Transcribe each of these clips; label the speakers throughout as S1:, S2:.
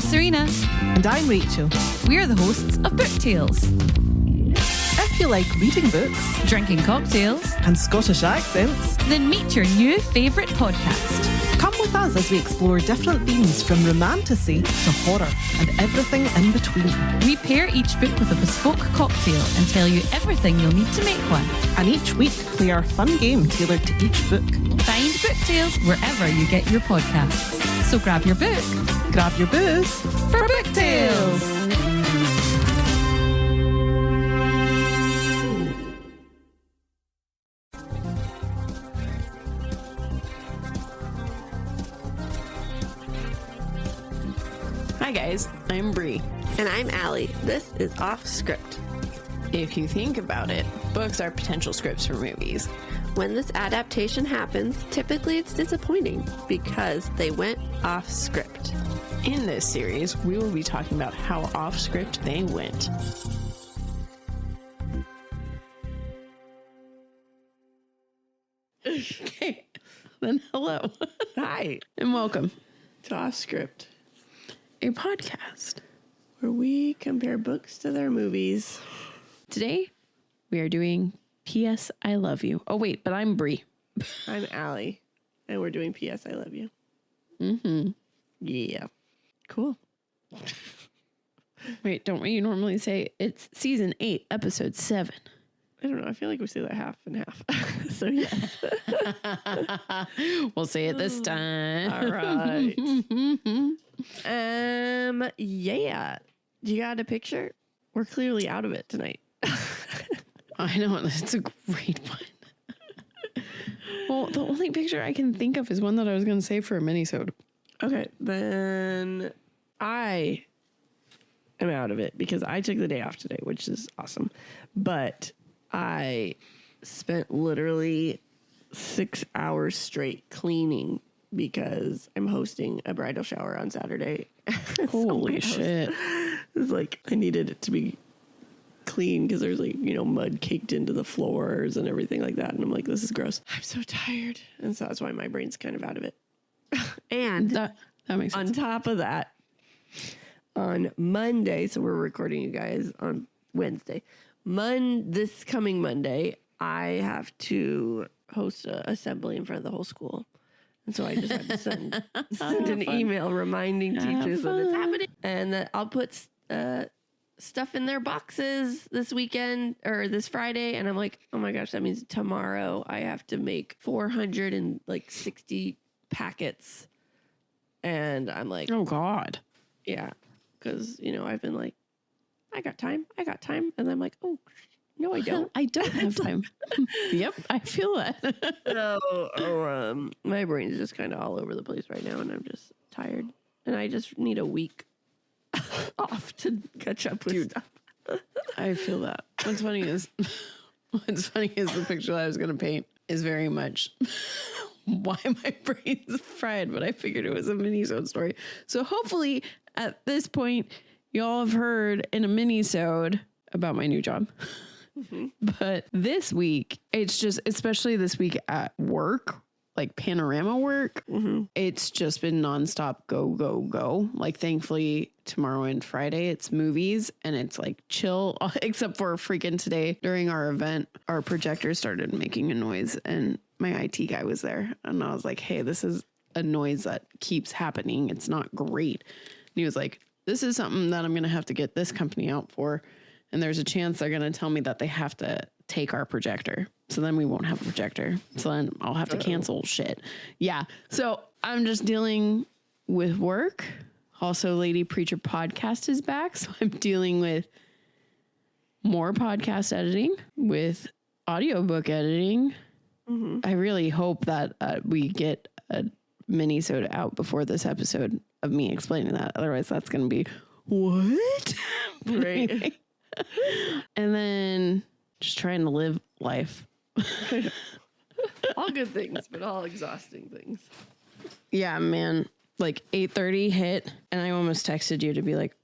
S1: Serena.
S2: And I'm Rachel.
S1: We're the hosts of Book Tales.
S2: If you like reading books,
S1: Drinking cocktails,
S2: and Scottish accents,
S1: then meet your new favourite podcast.
S2: come with us as we explore different themes from romantasy to horror and everything in between.
S1: We pair each book with a bespoke cocktail and tell you everything you'll need to make one.
S2: And each week, play our fun game tailored to each book.
S1: Find Book Tales wherever you get your podcasts. So grab your book,
S2: Grab your booze
S1: for Book Tales.
S3: Hi guys, I'm Bri.
S4: And I'm Alli. This is Offscript.
S3: If you think about it, books are potential scripts for movies.
S4: When this adaptation happens, typically it's disappointing because they went off script.
S3: In this series, we will be talking about how off script they went. Okay, then hello.
S4: Hi.
S3: And welcome
S4: To Offscript,
S3: a podcast.
S4: where we compare books to their movies.
S3: Today, we are doing P.S. I Love You. Oh wait, but I'm Bri.
S4: I'm Alli. And we're doing P.S. I Love You.
S3: Mm-hmm.
S4: Yeah. Cool.
S3: Wait, don't we normally say it's season 8, episode 7?
S4: I don't know. I feel like we say that half and half. So yes.
S3: We'll say it this time.
S4: All right. Yeah. You got a picture? We're clearly out of it tonight.
S3: I know, it's a great one. Well, the only picture I can think of is one that I was going to save for a mini-sode.
S4: Okay, then I am out of it because I took the day off today, which is awesome. But I spent literally 6 hours straight cleaning because I'm hosting a bridal shower on Saturday.
S3: Holy shit.
S4: It's like I needed it to be clean because there's like, mud caked into the floors and everything like that. And I'm like, this is gross. I'm so tired. And so that's why my brain's kind of out of it. And
S3: That makes sense.
S4: on top of that, on Monday, so we're recording you guys on Wednesday. This coming Monday, I have to host an assembly in front of the whole school. And so I just had to send an email reminding teachers that it's happening. And that I'll put stuff in their boxes this weekend or this Friday. And I'm like, oh my gosh, that means tomorrow I have to make 460 packets. And I'm like,
S3: Oh, God.
S4: yeah, because, I've been like, I got time. And I'm like, oh, no, I don't.
S3: I don't have time. Yep, I feel that.
S4: So, my brain's just kind of all over the place right now, and I'm just tired. And I just need a week off to catch up with stuff.
S3: I feel that. What's funny is the picture that I was going to paint is very much why my brain's fried, but I figured it was a mini-sode story. So hopefully at this point, y'all have heard in a mini-sode about my new job. Mm-hmm. But this week, it's just, especially this week at work, like panorama work, it's just been nonstop go, go, go. Like thankfully tomorrow and Friday it's movies and it's like chill, except for freaking today during our event, our projector started making a noise and my IT guy was there. And I was like, hey, this is a noise that keeps happening. It's not great. And he was like, this is something that I'm going to have to get this company out for. And there's a chance they're going to tell me that they have to take our projector. So then we won't have a projector. So then I'll have to cancel shit. Yeah. So I'm just dealing with work. Also, Lady Preacher Podcast is back. So I'm dealing with more podcast editing, with audiobook editing. Mm-hmm. I really hope that we get a mini-sode out before this episode of me explaining that. Otherwise, that's going to be, what?
S4: Right.
S3: Anyway. And then just trying to live life.
S4: All good things, but all exhausting things.
S3: Yeah, man. Like 8:30 hit, and I almost texted you to be like,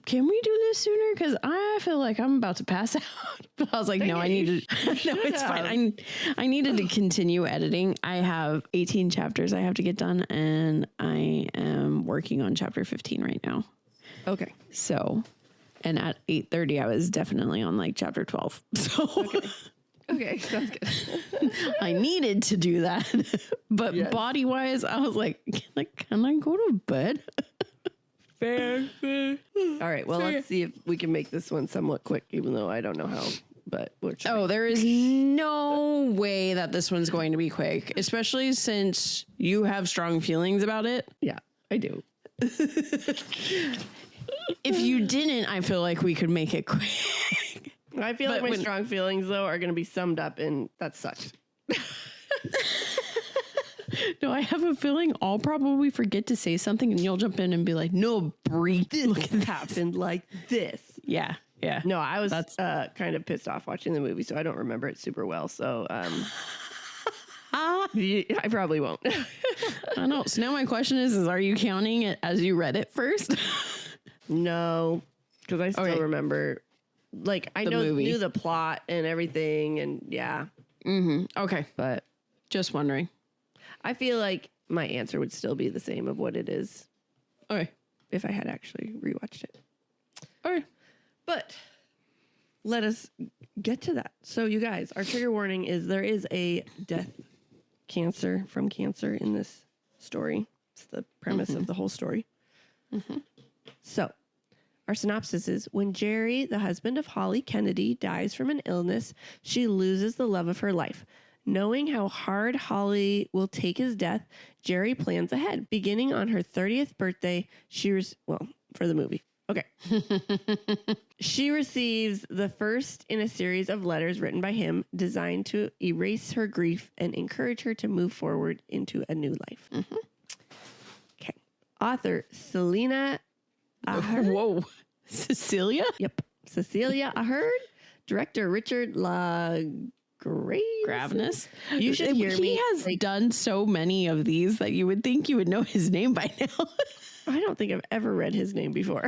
S3: can we do this sooner? Because I feel like I'm about to pass out. But I was like, no, I need to. No, it's fine. I needed to continue editing. I have 18 chapters I have to get done, and I am working on chapter 15 right now.
S4: Okay.
S3: So, and at 8:30, I was definitely on like chapter 12. So,
S4: Okay, sounds good.
S3: I needed to do that. But
S4: Yes.
S3: body wise, I was like, can I go to bed?
S4: Fair. All right. Well, let's see if we can make this one somewhat quick, even though I don't know how, but we'll try.
S3: Oh, there is no way that this one's going to be quick, especially since you have strong feelings about it.
S4: Yeah, I do.
S3: If you didn't, I feel like we could make it quick.
S4: I feel like my strong feelings, though, are going to be summed up in that sucked.
S3: No, I have a feeling I'll probably forget to say something and you'll jump in and be like, no, Bri, look at that.
S4: Happened like this.
S3: Yeah. Yeah.
S4: No, I was kind of pissed off watching the movie, so I don't remember it super well. So I probably won't.
S3: I know. So now my question is are you counting it as you read it first?
S4: No, because I still remember. Like, I knew the plot and everything, and yeah.
S3: Mm-hmm. Okay.
S4: But
S3: just wondering.
S4: I feel like my answer would still be the same of what it is.
S3: Okay.
S4: If I had actually rewatched it.
S3: Okay.
S4: But let us get to that. So, you guys, our trigger warning is there is a death from cancer in this story. It's the premise of the whole story. Mm-hmm. So, our synopsis is when Jerry, the husband of Holly Kennedy, dies from an illness, she loses the love of her life. Knowing how hard Holly will take his death, Jerry plans ahead. Beginning on her 30th birthday, for the movie. Okay. She receives the first in a series of letters written by him designed to erase her grief and encourage her to move forward into a new life. Mm-hmm. Okay. Author Cecelia Ahern.
S3: Whoa. Cecelia?
S4: Yep. Cecelia Ahern. Director Richard LaGravenese. You should hear me.
S3: He has done so many of these that you would think you would know his name by now.
S4: I don't think I've ever read his name before.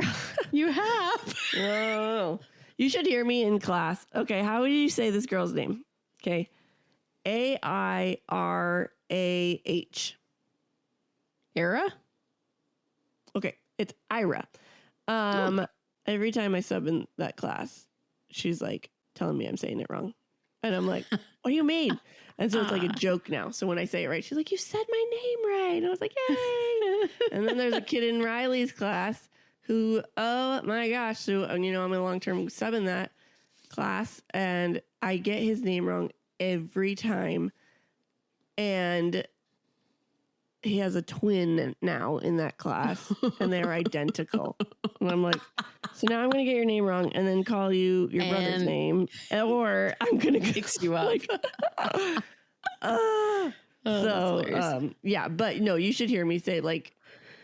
S3: You have.
S4: Oh. You should hear me in class. Okay, how would you say this girl's name? Okay. Airah.
S3: Era?
S4: Okay, it's Ira. Every time I sub in that class, she's like telling me I'm saying it wrong. And I'm like, what do you mean? And so it's like a joke now. So when I say it right, she's like, you said my name right. And I was like, yay. And then there's a kid in Riley's class who, oh my gosh. So, I'm a long-term sub in that class and I get his name wrong every time. And he has a twin now in that class and they're identical. And I'm like, so now I'm going to get your name wrong and then call you your brother's name, or I'm going to fix you up. But no, you should hear me say, like,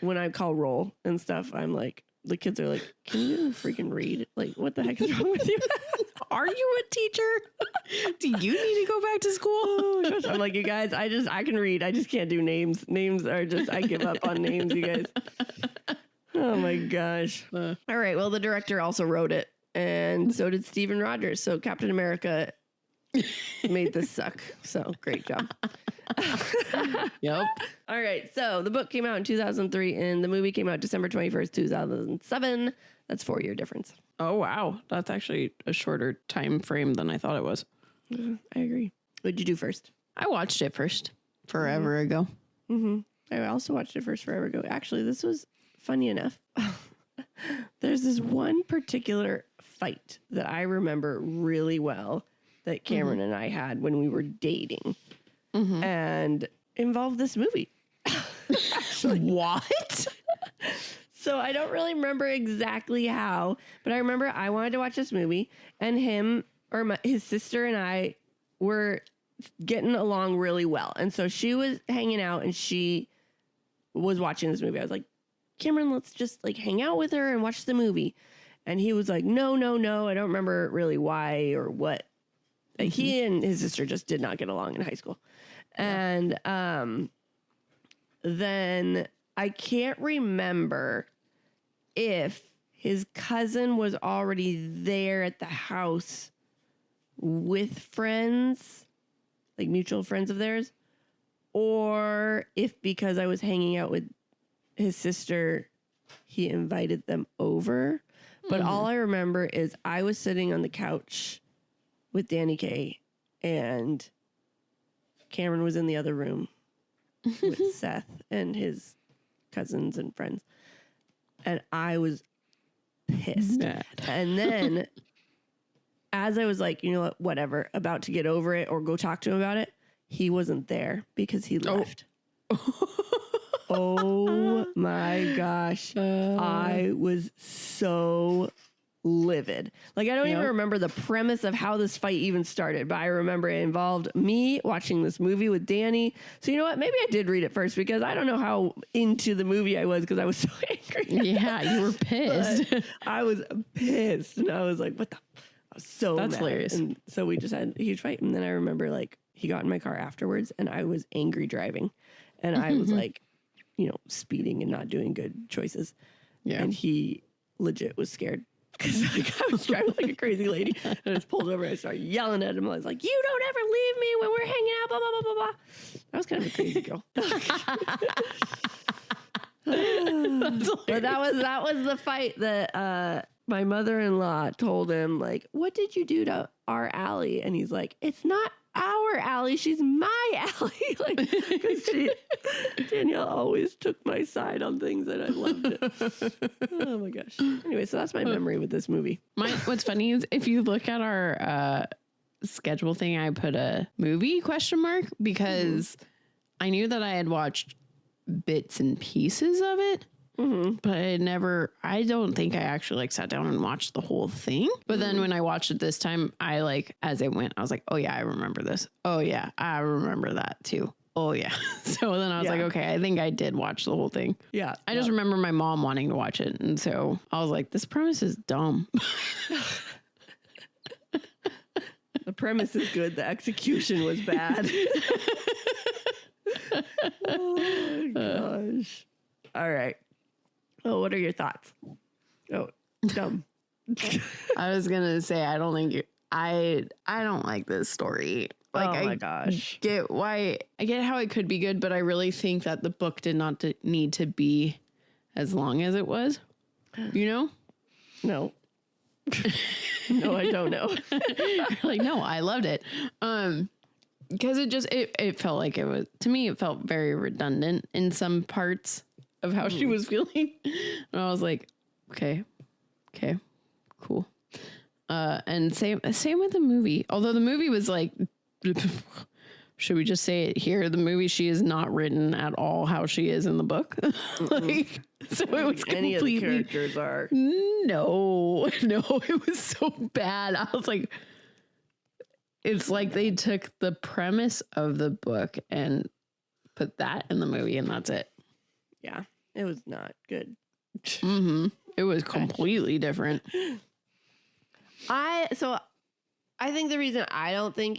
S4: when I call roll and stuff, I'm like, the kids are like, can you freaking read? Like, what the heck is wrong with you?
S3: Are you a teacher? Do you need to go back to school?
S4: Oh, I'm like, you guys, I can read. I just can't do names. Names are just, I give up on names, you guys. Oh my gosh. All right. Well, the director also wrote it and so did Steven Rogers. So Captain America made this suck. So great job.
S3: Yep.
S4: All right. So the book came out in 2003 and the movie came out December 21st, 2007. That's 4-year difference.
S3: Oh, wow. That's actually a shorter time frame than I thought it was.
S4: I agree. What'd you do first?
S3: I watched it first forever ago.
S4: Mm-hmm. I also watched it first forever ago. Actually, this was funny enough. There's this one particular fight that I remember really well that Cameron and I had when we were dating and involved this movie.
S3: Actually, what?
S4: So I don't really remember exactly how, but I remember I wanted to watch this movie and his sister and I were getting along really well. And so she was hanging out and she was watching this movie. I was like, Cameron, let's just like hang out with her and watch the movie. And he was like, no. I don't remember really why or what. Like, he and his sister just did not get along in high school. Yeah. And then I can't remember if his cousin was already there at the house with friends, like mutual friends of theirs, or if because I was hanging out with his sister, he invited them over. But all I remember is I was sitting on the couch with Danny Kaye, and Cameron was in the other room with Seth and his cousins and friends. And I was pissed.
S3: Mad.
S4: And then as I was like, you know what, whatever, about to get over it or go talk to him about it, he wasn't there because he left. Oh my gosh. I was so livid. Like, I don't even remember the premise of how this fight even started, but I remember it involved me watching this movie with Danny. So you know what? Maybe I did read it first because I don't know how into the movie I was because I was so angry.
S3: Yeah, you were pissed.
S4: I was pissed. And I was like, what the? I was so
S3: That's
S4: mad.
S3: hilarious.
S4: And so we just had a huge fight. And then I remember, like, he got in my car afterwards and I was angry driving. And I was like, you know, speeding and not doing good choices.
S3: Yeah.
S4: And he legit was scared because like, I was driving like a crazy lady. And I just pulled over and I started yelling at him. I was like, you don't ever leave me when we're hanging out, blah, blah, blah, blah, blah. I was kind of a crazy girl. But that was the fight that my mother-in-law told him, like, what did you do to our Allie? And he's like, it's not our Allie, she's my Allie. Like, because Danielle always took my side on things and I loved it. Oh my gosh. Anyway, so that's my memory with this movie.
S3: What's funny is if you look at our schedule thing, I put a movie ? Because I knew that I had watched bits and pieces of it. But I don't think I actually like sat down and watched the whole thing. But then when I watched it this time, I like, as it went, I was like, oh yeah, I remember this. Oh yeah, I remember that too. Oh yeah. So then I was like, okay, I think I did watch the whole thing.
S4: Yeah.
S3: I just remember my mom wanting to watch it. And so I was like, this premise is dumb.
S4: The premise is good. The execution was bad. Oh my gosh. All right. Oh, what are your thoughts? Oh, dumb.
S3: I was gonna say I don't like this story. Like,
S4: oh my gosh.
S3: I get how it could be good, but I really think that the book did not need to be as long as it was. You know?
S4: No. No, I don't know.
S3: Like, no, I loved it. Because it felt like it was, to me, it felt very redundant in some parts of how she was feeling. And I was like, okay, cool. And same with the movie. Although the movie was like, should we just say it here? The movie, she is not written at all how she is in the book. Like, so it was
S4: Any
S3: completely,
S4: of the characters are.
S3: No, it was so bad. I was like, it's like they took the premise of the book and put that in the movie, and that's it.
S4: Yeah, it was not good.
S3: It was completely different.
S4: I think the reason I don't think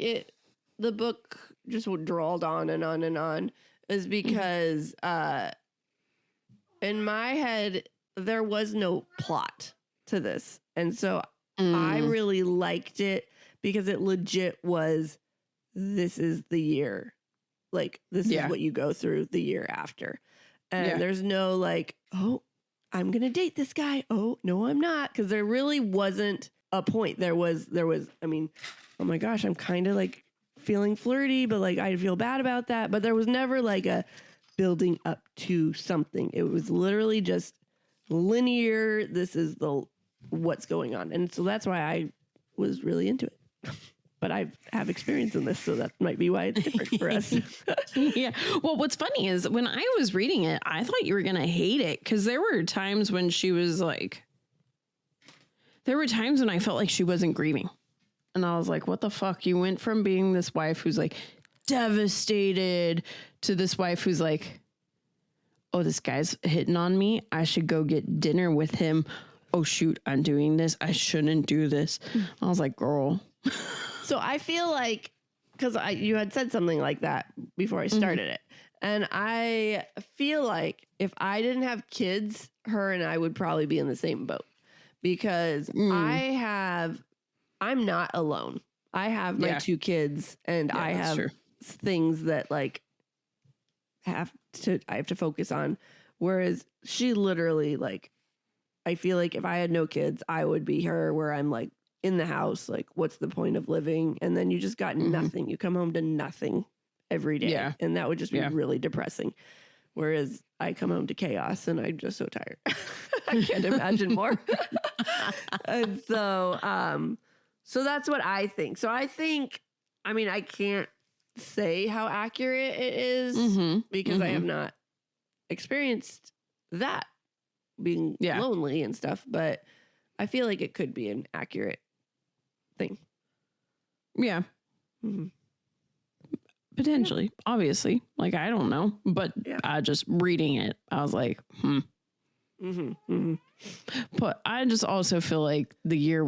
S4: the book just drawled on and on and on is because in my head there was no plot to this, and so I really liked it because it legit was, this is the year, like this is what you go through the year after, and there's no like, oh, I'm gonna date this guy, oh no I'm not, because there really wasn't a point. There was I mean, oh my gosh, I'm kind of like feeling flirty, but like I feel bad about that, but there was never like a building up to something. It was literally just linear, this is what's going on, and so that's why I was really into it. But I have experience in this, so that might be why it's different for us.
S3: Yeah. Well, what's funny is when I was reading it, I thought you were going to hate it, because there were times when she was like, there were times when I felt like she wasn't grieving. And I was like, what the fuck? You went from being this wife who's like devastated to this wife who's like, oh, this guy's hitting on me. I should go get dinner with him. Oh, shoot, I'm doing this. I shouldn't do this. I was like, girl.
S4: So I feel like, because you had said something like that before I started it. And I feel like if I didn't have kids, her and I would probably be in the same boat. because I'm not alone. I have my 2 kids, and I have things that like I have to focus on. Whereas she literally, like, I feel like if I had no kids, I would be her, where I'm like in the house, like, what's the point of living? And then you just got nothing. You come home to nothing every day. Yeah. And that would just be really depressing. Whereas I come home to chaos and I'm just so tired. I can't imagine more. And so that's what I think. So I think, I mean, I can't say how accurate it is because I have not experienced that, being lonely and stuff, but I feel like it could be an accurate thing.
S3: Yeah. Potentially, obviously. Like, I don't know, but just reading it, I was like, But I just also feel like the year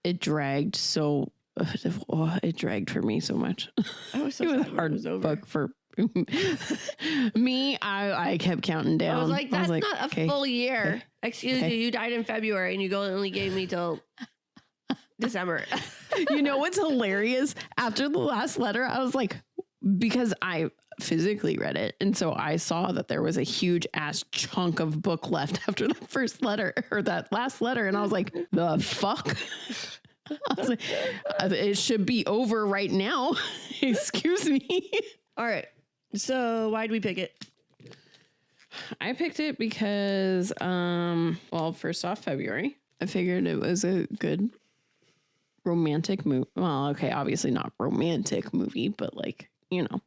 S3: it dragged so, it dragged for me so much.
S4: I was so
S3: it was
S4: sad
S3: a hard book for me. I kept counting down.
S4: I was like, that's not a full year. Okay. Excuse you, you died in February and you only gave me till December.
S3: You know what's hilarious? After the last letter, I was like, because I physically read it, and so I saw that there was a huge ass chunk of book left after the first letter, or that last letter, and I was like, the fuck? I was like, it should be over right now. Excuse me.
S4: All right. So why'd we pick it?
S3: I picked it because, well, first off, February. I figured it was a good romantic movie. Well, okay, obviously not romantic movie, but like, you know,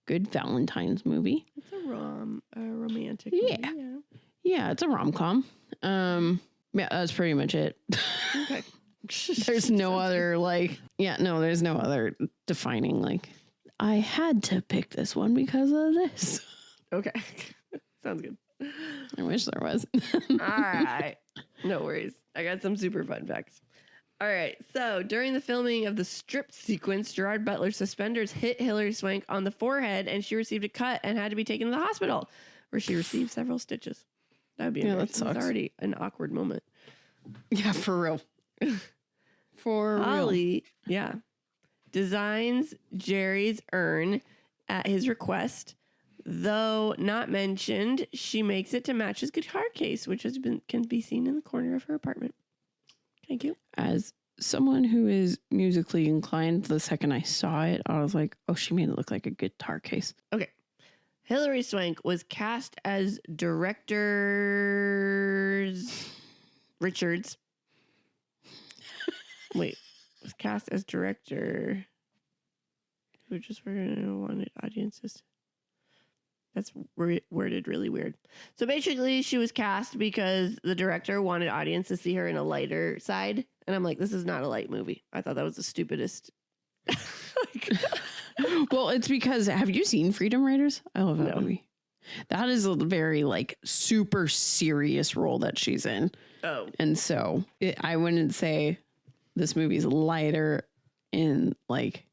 S3: good Valentine's movie.
S4: It's a romantic movie.
S3: Yeah, it's a rom-com. Yeah, that's pretty much it.
S4: Okay.
S3: There's no other there's no other defining, like, I had to pick this one because of this.
S4: Okay. Sounds good.
S3: I wish there was.
S4: All right. No worries. I got some super fun facts. All right. So during the filming of the strip sequence, Gerard Butler's suspenders hit Hilary Swank on the forehead and she received a cut and had to be taken to the hospital where she received several stitches. That would be embarrassing. It's already an awkward moment.
S3: Yeah, for real.
S4: Ollie, designs Jerry's urn at his request. Though not mentioned, she makes it to match his guitar case, which can be seen in the corner of her apartment. Thank you.
S3: As someone who is musically inclined, the second I saw it, I was like, oh, she made it look like a guitar case.
S4: Okay. Hilary Swank was cast as Richards. Wait, was cast as director who just wanted audiences. That's worded really weird. So basically, she was cast because the director wanted audience to see her in a lighter side. And I'm like, this is not a light movie. I thought that was the stupidest.
S3: Well, it's because, have you seen Freedom Writers? I love that movie. That is a very, like, super serious role that she's in.
S4: Oh.
S3: And so I wouldn't say this movie's lighter in, like,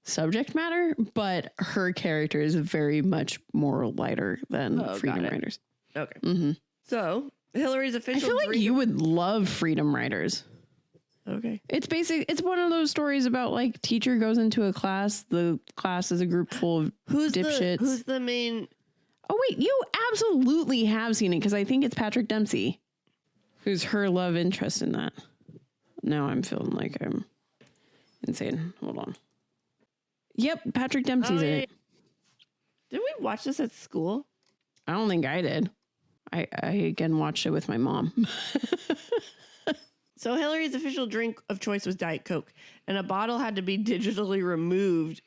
S3: subject matter, but her character is very much more lighter than Freedom Writers.
S4: Okay. Mm-hmm. So Hillary's official.
S3: I feel like you would love Freedom Writers.
S4: Okay.
S3: It's one of those stories about, like, teacher goes into a class. The class is a group full of dipshits.
S4: Who's the main?
S3: Oh, wait, you absolutely have seen it because I think it's Patrick Dempsey who's her love interest in that. Now I'm feeling like I'm insane. Hold on. Yep, Patrick Dempsey's in it.
S4: Did we watch this at school?
S3: I don't think I did. I again watched it with my mom.
S4: So Hillary's official drink of choice was Diet Coke, and a bottle had to be digitally removed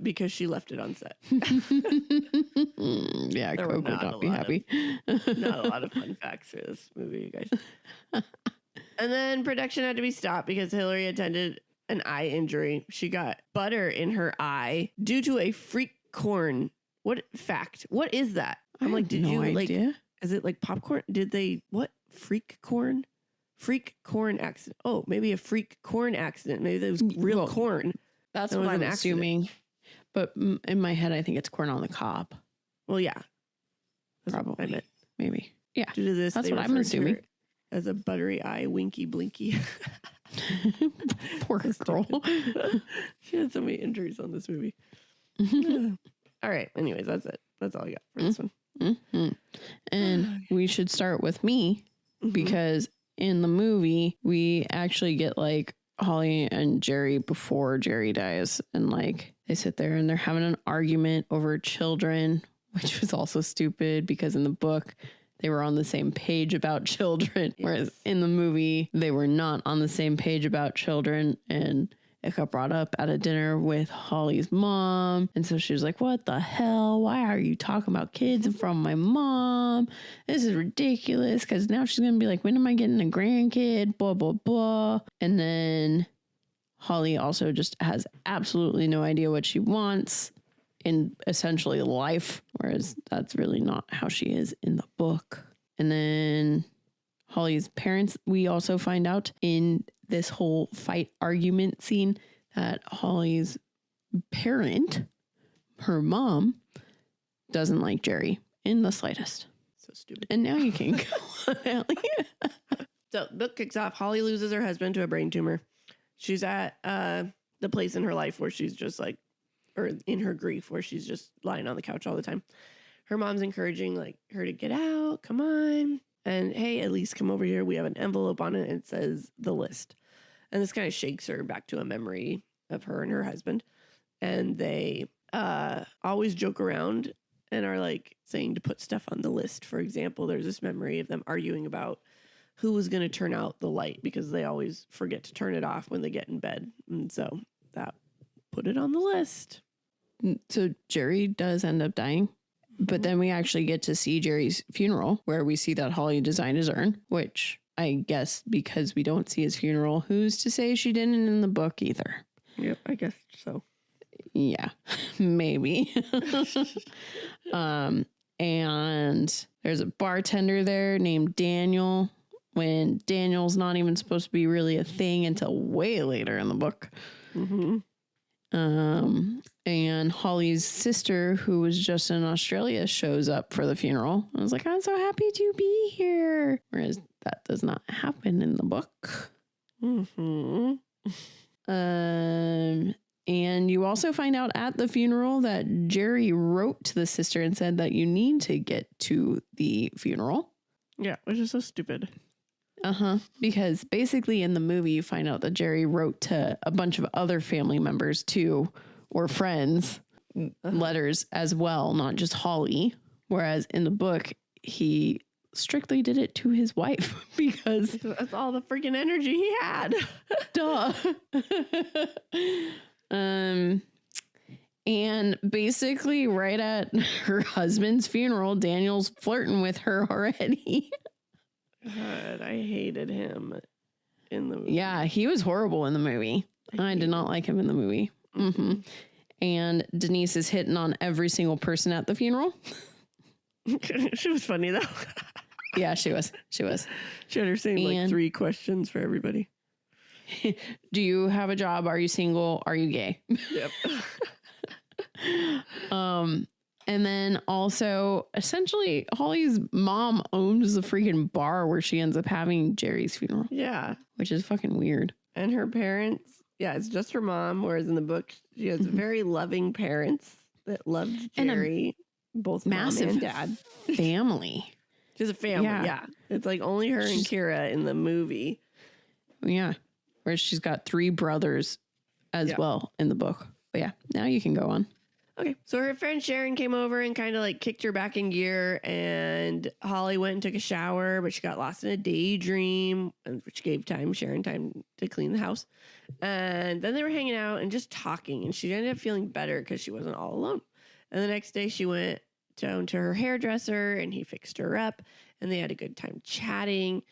S4: because she left it on set.
S3: Yeah, Coke would not be happy.
S4: Not a lot of fun facts for this movie, you guys. And then production had to be stopped because Hillary attended an eye injury. She got butter in her eye due to a freak corn. What fact? What is that? I'm like, did you idea. Like, is it like popcorn? Did they, what? Freak corn? Freak corn accident. Oh, maybe a freak corn accident. Maybe that was real corn.
S3: That's what I'm assuming. But in my head, I think it's corn on the cob.
S4: Well, yeah.
S3: Probably. Maybe. Yeah.
S4: Due to this,
S3: that's what I'm assuming.
S4: as a buttery eye, winky blinky.
S3: Poor girl.
S4: She had so many injuries on this movie. All right. Anyways, that's it. That's all I got for this one.
S3: Mm-hmm. And we should start with me because in the movie, we actually get like Holly and Jerry before Jerry dies. And like they sit there and they're having an argument over children, which was also stupid because in the book, they were on the same page about children, whereas in the movie, they were not on the same page about children. And it got brought up at a dinner with Holly's mom. And so she was like, what the hell? Why are you talking about kids in front of my mom? This is ridiculous. Because now she's going to be like, when am I getting a grandkid? Blah, blah, blah. And then Holly also just has absolutely no idea what she wants in essentially life, whereas that's really not how she is in the book. And then Holly's parents, we also find out in this whole fight argument scene that Holly's parent, her mom, doesn't like Jerry in the slightest.
S4: So stupid.
S3: And now you can go on, Allie.
S4: So book kicks off. Holly loses her husband to a brain tumor. She's at the place in her life where she's just like, or in her grief, where she's just lying on the couch all the time. Her mom's encouraging like her to get out, come on. And hey, at least come over here. We have an envelope on it. And it says the list. And this kind of shakes her back to a memory of her and her husband. And they always joke around and are like saying to put stuff on the list. For example, there's this memory of them arguing about who was going to turn out the light because they always forget to turn it off when they get in bed. And so that put it on the list.
S3: So Jerry does end up dying. But then we actually get to see Jerry's funeral where we see that Holly designed his urn, which I guess because we don't see his funeral, who's to say she didn't in the book either?
S4: Yep, I guess so.
S3: Yeah, maybe. And there's a bartender there named Daniel when Daniel's not even supposed to be really a thing until way later in the book.
S4: Mm-hmm.
S3: And Holly's sister, who was just in Australia, shows up for the funeral. I was like, I'm so happy to be here. Whereas that does not happen in the book.
S4: Mm-hmm.
S3: And you also find out at the funeral that Jerry wrote to the sister and said that you need to get to the funeral.
S4: Yeah, which is so stupid.
S3: Because basically in the movie, you find out that Jerry wrote to a bunch of other family members too, or friends, letters as well, not just Holly. Whereas in the book, he strictly did it to his wife because
S4: that's all the freaking energy he had.
S3: Duh. And basically right at her husband's funeral, Daniel's flirting with her already.
S4: God, I hated him in the movie.
S3: Yeah, he was horrible in the movie. I did not like him in the movie. Mm-hmm. And Denise is hitting on every single person at the funeral.
S4: She was funny though.
S3: Yeah, she was. She
S4: had her saying like 3 questions for everybody.
S3: Do you have a job? Are you single? Are you gay?
S4: Yep.
S3: And then also, essentially, Holly's mom owns the freaking bar where she ends up having Jerry's funeral.
S4: Yeah.
S3: Which is fucking weird.
S4: And her parents, yeah, it's just her mom, whereas in the book, she has very loving parents that loved Jerry, both massive mom and dad.
S3: Family.
S4: She's a family, yeah. It's like only her and Kira in the movie.
S3: Yeah. Where she's got 3 brothers as well in the book. But yeah, now you can go on.
S4: Okay, so her friend Sharon came over and kind of like kicked her back in gear, and Holly went and took a shower, but she got lost in a daydream, which gave Sharon time to clean the house. And then they were hanging out and just talking, and she ended up feeling better because she wasn't all alone. And the next day she went down to her hairdresser, and he fixed her up, and they had a good time chatting.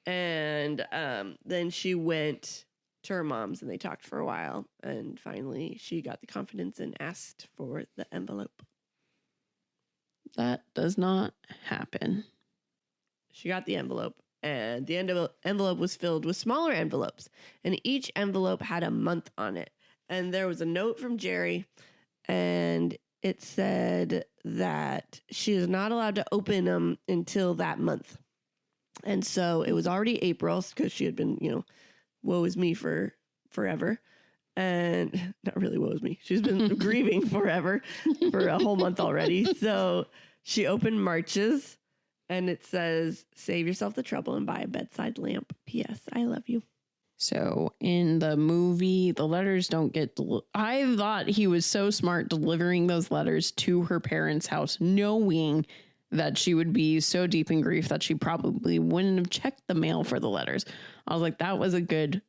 S4: And then she went to her mom's and they talked for a while, and finally she got the confidence and asked for the envelope.
S3: That does not happen.
S4: She got the envelope, and the envelope was filled with smaller envelopes, and each envelope had a month on it. And there was a note from Jerry, and it said that she is not allowed to open them until that month. And so it was already April because she had been, woe is me for forever. And not really woe is me. She's been grieving forever for a whole month already. So she opened March's and it says, save yourself the trouble and buy a bedside lamp. P.S. I love you.
S3: So in the movie, the letters don't get... I thought he was so smart delivering those letters to her parents' house, knowing that she would be so deep in grief that she probably wouldn't have checked the mail for the letters. I was like, that was a good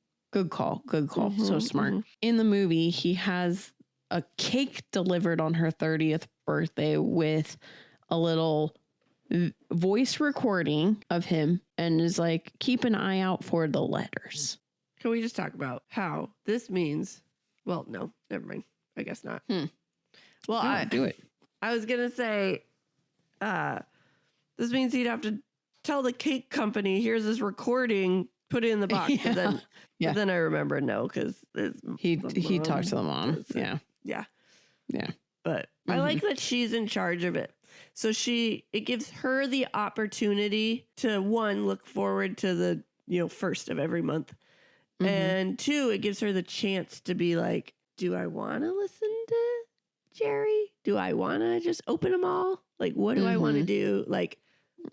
S3: call. So smart. In the movie, he has a cake delivered on her 30th birthday with a little voice recording of him and is like, keep an eye out for the letters.
S4: Can we just talk about how this means? Well, no, never mind. I guess not. Well,
S3: Yeah, do it.
S4: I was going to say, this means he'd have to tell the cake company, here's this recording, put it in the box.
S3: Yeah.
S4: But then I remember no, because
S3: He talked to the mom. Yeah.
S4: But I like that she's in charge of it. So it gives her the opportunity to, one, look forward to the, first of every month. And two, it gives her the chance to be like, do I want to listen to Jerry? Do I want to just open them all? Like, what do I want to do? Like,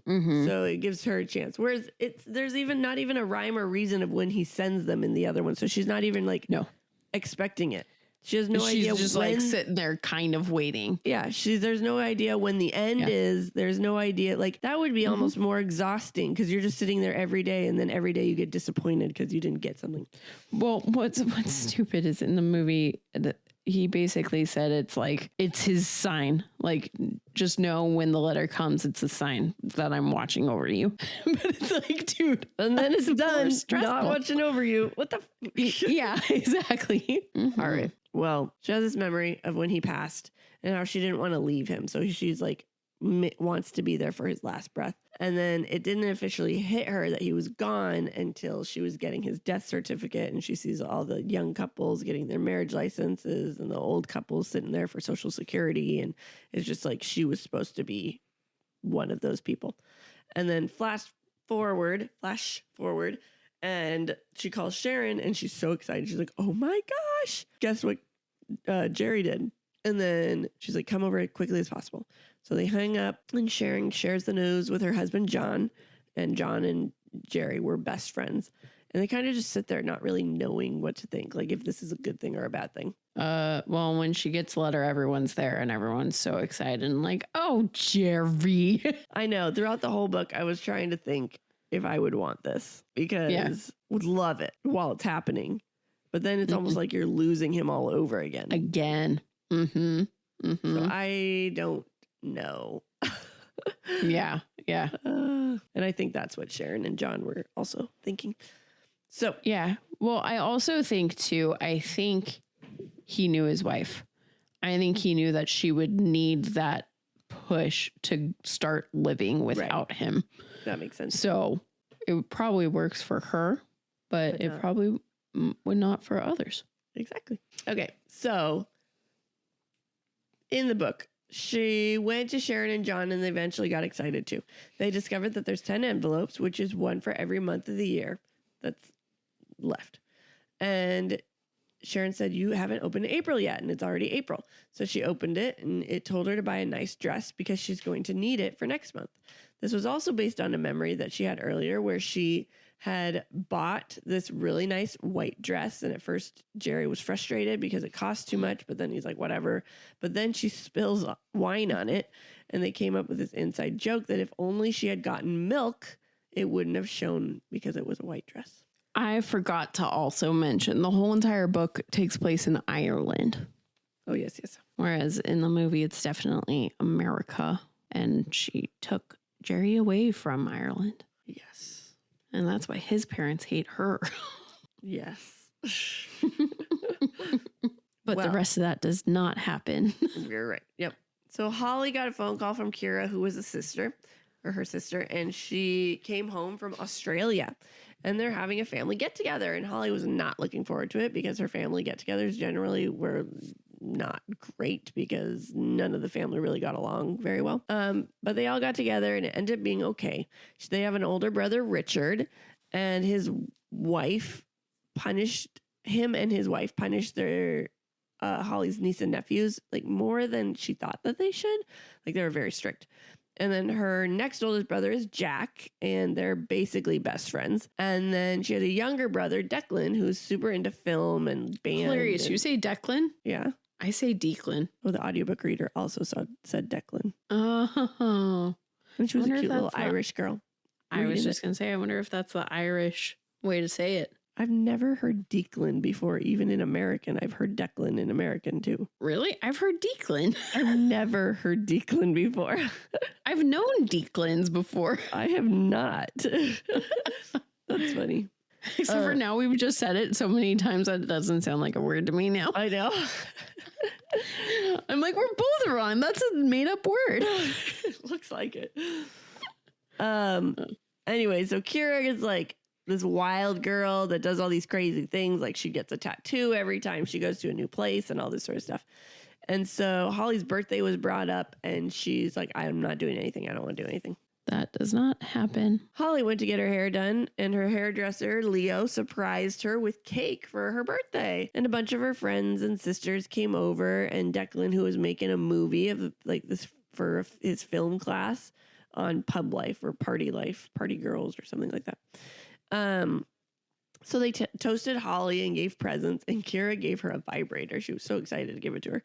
S4: so it gives her a chance. Whereas there's even not even a rhyme or reason of when he sends them in the other one. So she's not even like expecting it. She has no idea.
S3: She's just like sitting there kind of waiting.
S4: Yeah. There's no idea when the end is. There's no idea. Like that would be almost more exhausting because you're just sitting there every day. And then every day you get disappointed because you didn't get something.
S3: Well, what's stupid is in the movie that he basically said it's his sign. Like, just know when the letter comes, it's a sign that I'm watching over you. But it's like, dude.
S4: And then it's done. Not watching over you. What the?
S3: Yeah, exactly.
S4: All right. Well, she has this memory of when he passed and how she didn't want to leave him. So she's like, wants to be there for his last breath. And then it didn't officially hit her that he was gone until she was getting his death certificate. And she sees all the young couples getting their marriage licenses and the old couples sitting there for Social Security. And it's just like she was supposed to be one of those people. And then flash forward. And she calls Sharon and she's so excited. She's like, oh my gosh, guess what Jerry did? And then she's like, come over as quickly as possible. So they hang up and Sharon shares the news with her husband, John. And John and Jerry were best friends. And they kind of just sit there not really knowing what to think, like if this is a good thing or a bad thing.
S3: Well, when she gets a letter, everyone's there and everyone's so excited and like, oh, Jerry.
S4: I know. Throughout the whole book, I was trying to think if I would want this because would love it while it's happening. But then it's almost like you're losing him all over again. So I don't know.
S3: Yeah.
S4: And I think that's what Sharon and John were also thinking. So,
S3: yeah. Well, I also think too, he knew his wife. I think he knew that she would need that push to start living without him.
S4: That makes sense.
S3: So it probably works for her, but it probably would not for others.
S4: Exactly. Okay. So in the book, she went to Sharon and John and they eventually got excited too. They discovered that there's 10 envelopes, which is one for every month of the year that's left. And Sharon said, you haven't opened April yet, and it's already April. So she opened it, and it told her to buy a nice dress because she's going to need it for next month. This was also based on a memory that she had earlier where she had bought this really nice white dress. And at first, Jerry was frustrated because it cost too much, but then he's like, whatever. But then she spills wine on it, and they came up with this inside joke that if only she had gotten milk, it wouldn't have shown because it was a white dress.
S3: I forgot to also mention the whole entire book takes place in Ireland.
S4: Oh, yes.
S3: Whereas in the movie, it's definitely America. And she took Jerry away from Ireland.
S4: Yes.
S3: And that's why his parents hate her.
S4: Yes.
S3: But the rest of that does not happen.
S4: You're right. Yep. So Holly got a phone call from Kira, who was her sister, and she came home from Australia. And they're having a family get-together. And Holly was not looking forward to it because her family get-togethers generally were not great because none of the family really got along very well. But they all got together and it ended up being okay. They have an older brother, Richard, and his wife punished their Holly's niece and nephews like more than she thought that they should. Like they were very strict. And then her next oldest brother is Jack, and they're basically best friends. And then she has a younger brother, Declan, who's super into film and band.
S3: Hilarious. You say Declan?
S4: Yeah.
S3: I say Declan.
S4: Oh, the audiobook reader also said Declan.
S3: Oh.
S4: And she was a
S3: Wonder if
S4: cute little
S3: that's
S4: Irish girl.
S3: I was just going to say, I wonder if that's the Irish way to say it.
S4: I've never heard Declan before, even in American. I've heard Declan in American too.
S3: Really? I've heard Declan.
S4: I've never heard Declan before.
S3: I've known Declans before.
S4: I have not. That's funny.
S3: Except for now, we've just said it so many times that it doesn't sound like a word to me now.
S4: I know.
S3: I'm like, we're both wrong. That's a made up word.
S4: Looks like it. Anyway, so Kira is like this wild girl that does all these crazy things. Like she gets a tattoo every time she goes to a new place and all this sort of stuff. And so Holly's birthday was brought up and she's like, I'm not doing anything. I don't want to do anything.
S3: That does not happen.
S4: Holly went to get her hair done and her hairdresser, Leo, surprised her with cake for her birthday. And a bunch of her friends and sisters came over, and Declan, who was making a movie of like this for his film class on pub life or party girls or something like that. So they toasted Holly and gave presents, and Kira gave her a vibrator. She was so excited to give it to her.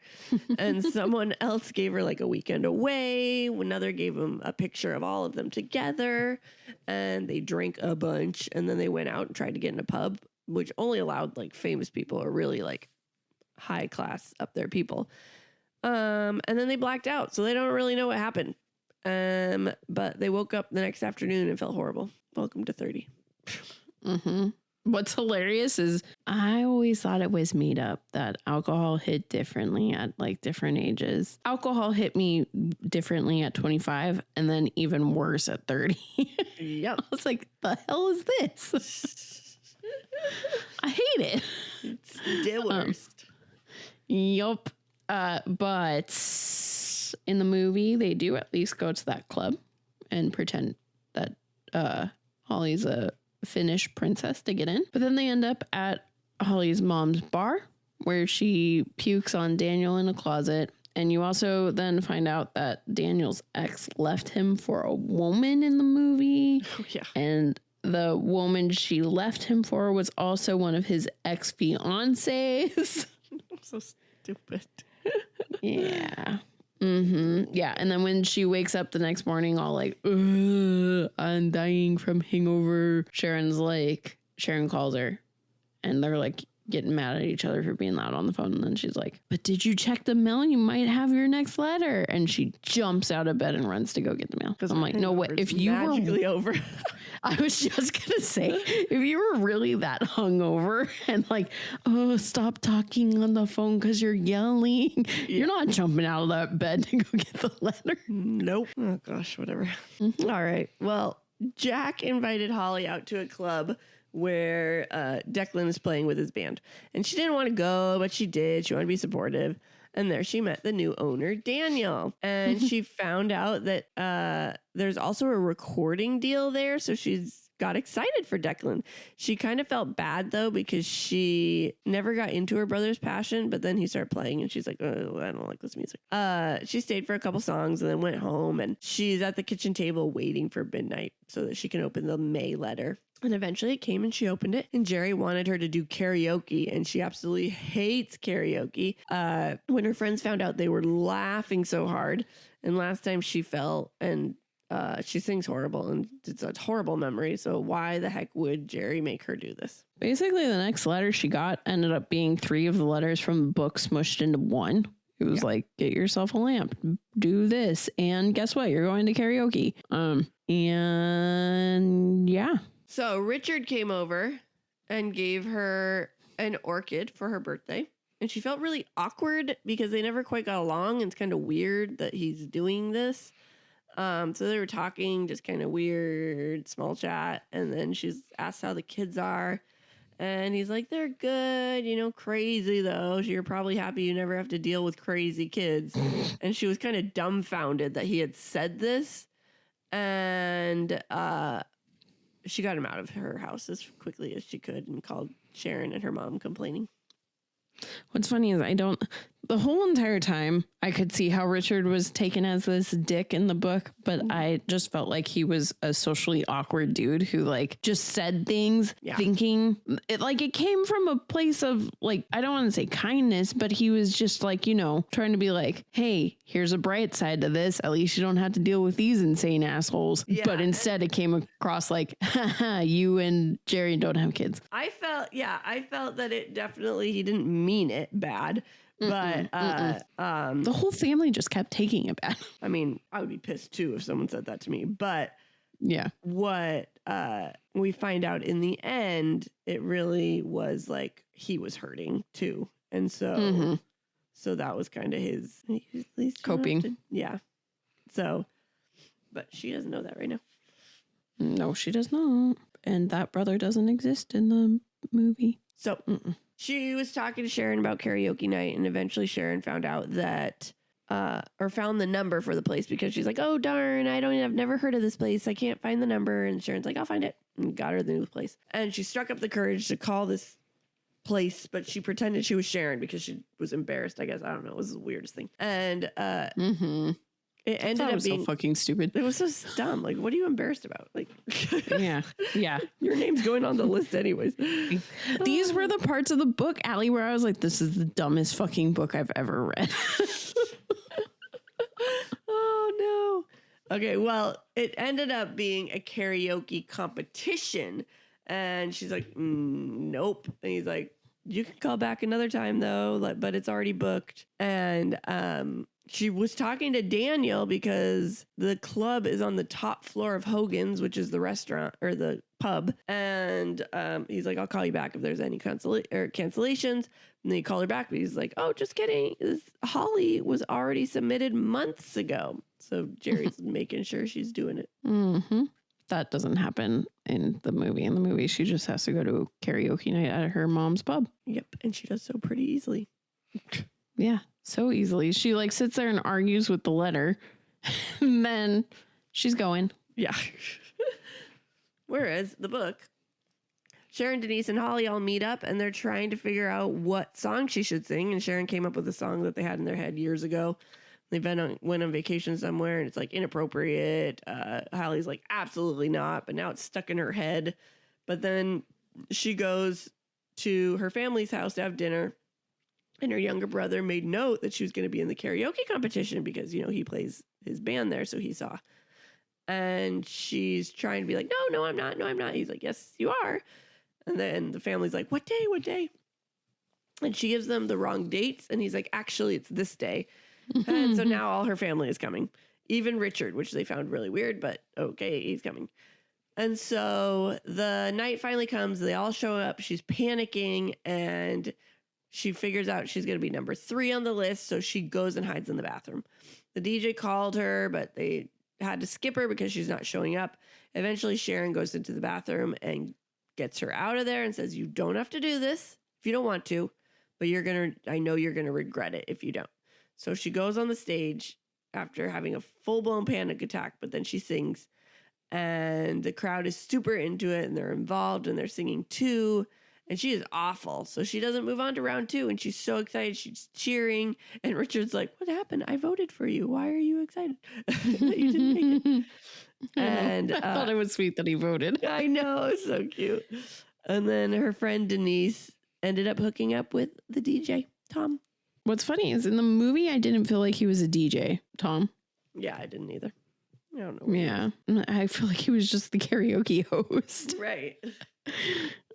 S4: And someone else gave her like a weekend away. Another gave them a picture of all of them together, and they drank a bunch, and then they went out and tried to get in a pub, which only allowed like famous people or really like high class up there people. And then they blacked out. So they don't really know what happened. But they woke up the next afternoon and felt horrible. Welcome to 30.
S3: Mm-hmm. What's hilarious is I always thought it was made up that alcohol hit differently at like different ages. Alcohol hit me differently at 25 and then even worse at 30.
S4: Yep.
S3: I was like, the hell is this? I hate it.
S4: It's the worst.
S3: Yup. But in the movie, they do at least go to that club and pretend that Holly's a Finnish princess to get in. But then they end up at Holly's mom's bar where she pukes on Daniel in a closet. And you also then find out that Daniel's ex left him for a woman in the movie.
S4: Oh, yeah.
S3: And the woman she left him for was also one of his ex-fiancés.
S4: So stupid.
S3: Yeah. Mm-hmm. Yeah. And then when she wakes up the next morning, all like, I'm dying from hangover. Sharon calls her and they're like getting mad at each other for being loud on the phone. And then she's like, but did you check the mail? You might have your next letter. And she jumps out of bed and runs to go get the mail. Because I'm like, no way. If you were
S4: over.
S3: I was just going to say, if you were really that hungover and like, oh, stop talking on the phone because you're yelling, you're not jumping out of that bed to go get the letter.
S4: Nope. Oh, gosh, whatever. Mm-hmm. All right. Well, Jack invited Holly out to a club where Declan is playing with his band. And she didn't want to go, but she did. She wanted to be supportive. And there she met the new owner, Daniel. And she found out that there's also a recording deal there. So she's got excited for Declan. She kind of felt bad, though, because she never got into her brother's passion. But then he started playing and she's like, oh, I don't like this music. She stayed for a couple songs and then went home. And she's at the kitchen table waiting for midnight so that she can open the May letter. And eventually it came and she opened it. And Jerry wanted her to do karaoke. And she absolutely hates karaoke. When her friends found out, they were laughing so hard. And last time she fell and she sings horrible. And it's a horrible memory. So why the heck would Jerry make her do this? Basically, the next letter she got ended up being 3 of the letters from the book smushed into one. It was like, get yourself a lamp, do this. And guess what? You're going to karaoke. And yeah. So Richard came over and gave her an orchid for her birthday. And she felt really awkward because they never quite got along. And it's kind of weird that he's doing this. So they were talking, just kind of weird, small chat. And then she's asked how the kids are. And he's like, they're good, you know, crazy though. You're probably happy you never have to deal with crazy kids. And she was kind of dumbfounded that he had said this. And she got him out of her house as quickly as she could and called Sharon and her mom complaining.
S3: What's funny is the whole entire time I could see how Richard was taken as this dick in the book, but I just felt like he was a socially awkward dude who like just said things thinking it, like it came from a place of like, I don't want to say kindness, but he was just like, you know, trying to be like, hey, here's a bright side to this. At least you don't have to deal with these insane assholes. Yeah. But instead it came across like, haha, you and Jerry don't have kids.
S4: I felt that it definitely, he didn't mean it bad. But
S3: the whole family just kept taking it bad.
S4: I mean, I would be pissed too if someone said that to me. But
S3: yeah,
S4: what we find out in the end, it really was like he was hurting too, and so so that was kind of his at least
S3: coping.
S4: Yeah. So, but she doesn't know that right now.
S3: No, she does not, and that brother doesn't exist in the movie.
S4: So. She was talking to Sharon about karaoke night, and eventually Sharon found out that, or found the number for the place because she's like, oh, darn, I've never heard of this place. I can't find the number. And Sharon's like, I'll find it, and got her the new place. And she struck up the courage to call this place, but she pretended she was Sharon because she was embarrassed, I guess. I don't know. It was the weirdest thing. And, it ended up being
S3: so fucking stupid.
S4: It was so dumb. Like, what are you embarrassed about? Like,
S3: yeah.
S4: Your name's going on the list anyways.
S3: These were the parts of the book, Allie, where I was like, this is the dumbest fucking book I've ever read.
S4: Oh, no. Okay, well, it ended up being a karaoke competition. And she's like, nope. And he's like, you can call back another time, though, but it's already booked. And she was talking to Daniel because the club is on the top floor of Hogan's, which is the restaurant or the pub. And he's like, I'll call you back if there's any cancellations. And then he called her back, but he's like, oh, just kidding. Holly was already submitted months ago. So Jerry's making sure she's doing it.
S3: Mm-hmm. That doesn't happen in the movie. In the movie, she just has to go to a karaoke night at her mom's pub.
S4: Yep. And she does so pretty easily.
S3: Yeah, so easily. She like sits there and argues with the letter. And then she's going.
S4: Yeah. Whereas the book, Sharon, Denise, and Holly all meet up and they're trying to figure out what song she should sing. And Sharon came up with a song that they had in their head years ago. They went on vacation somewhere and it's like inappropriate. Holly's like, absolutely not. But now it's stuck in her head. But then she goes to her family's house to have dinner. And her younger brother made note that she was going to be in the karaoke competition because, you know, he plays his band there. So he saw. And she's trying to be like, no, I'm not. No, I'm not. He's like, yes, you are. And then the family's like, what day? And she gives them the wrong dates. And he's like, actually, it's this day. And so now all her family is coming. Even Richard, which they found really weird, but okay, he's coming. And so the night finally comes. They all show up. She's panicking and she figures out she's going to be number 3 on the list. So she goes and hides in the bathroom. The DJ called her, but they had to skip her because she's not showing up. Eventually, Sharon goes into the bathroom and gets her out of there and says, you don't have to do this if you don't want to, but I know you're going to regret it if you don't. So she goes on the stage after having a full-blown panic attack, but then she sings and the crowd is super into it and they're involved and they're singing too. And she is awful. So she doesn't move on to round 2 and she's so excited. She's cheering. And Richard's like, what happened? I voted for you. Why are you excited that you didn't make it? And
S3: I thought it was sweet that he voted.
S4: I know. It's so cute. And then her friend Denise ended up hooking up with the DJ, Tom.
S3: What's funny is in the movie, I didn't feel like he was a DJ, Tom.
S4: Yeah, I didn't either. I don't know.
S3: Yeah. I feel like he was just the karaoke host.
S4: Right.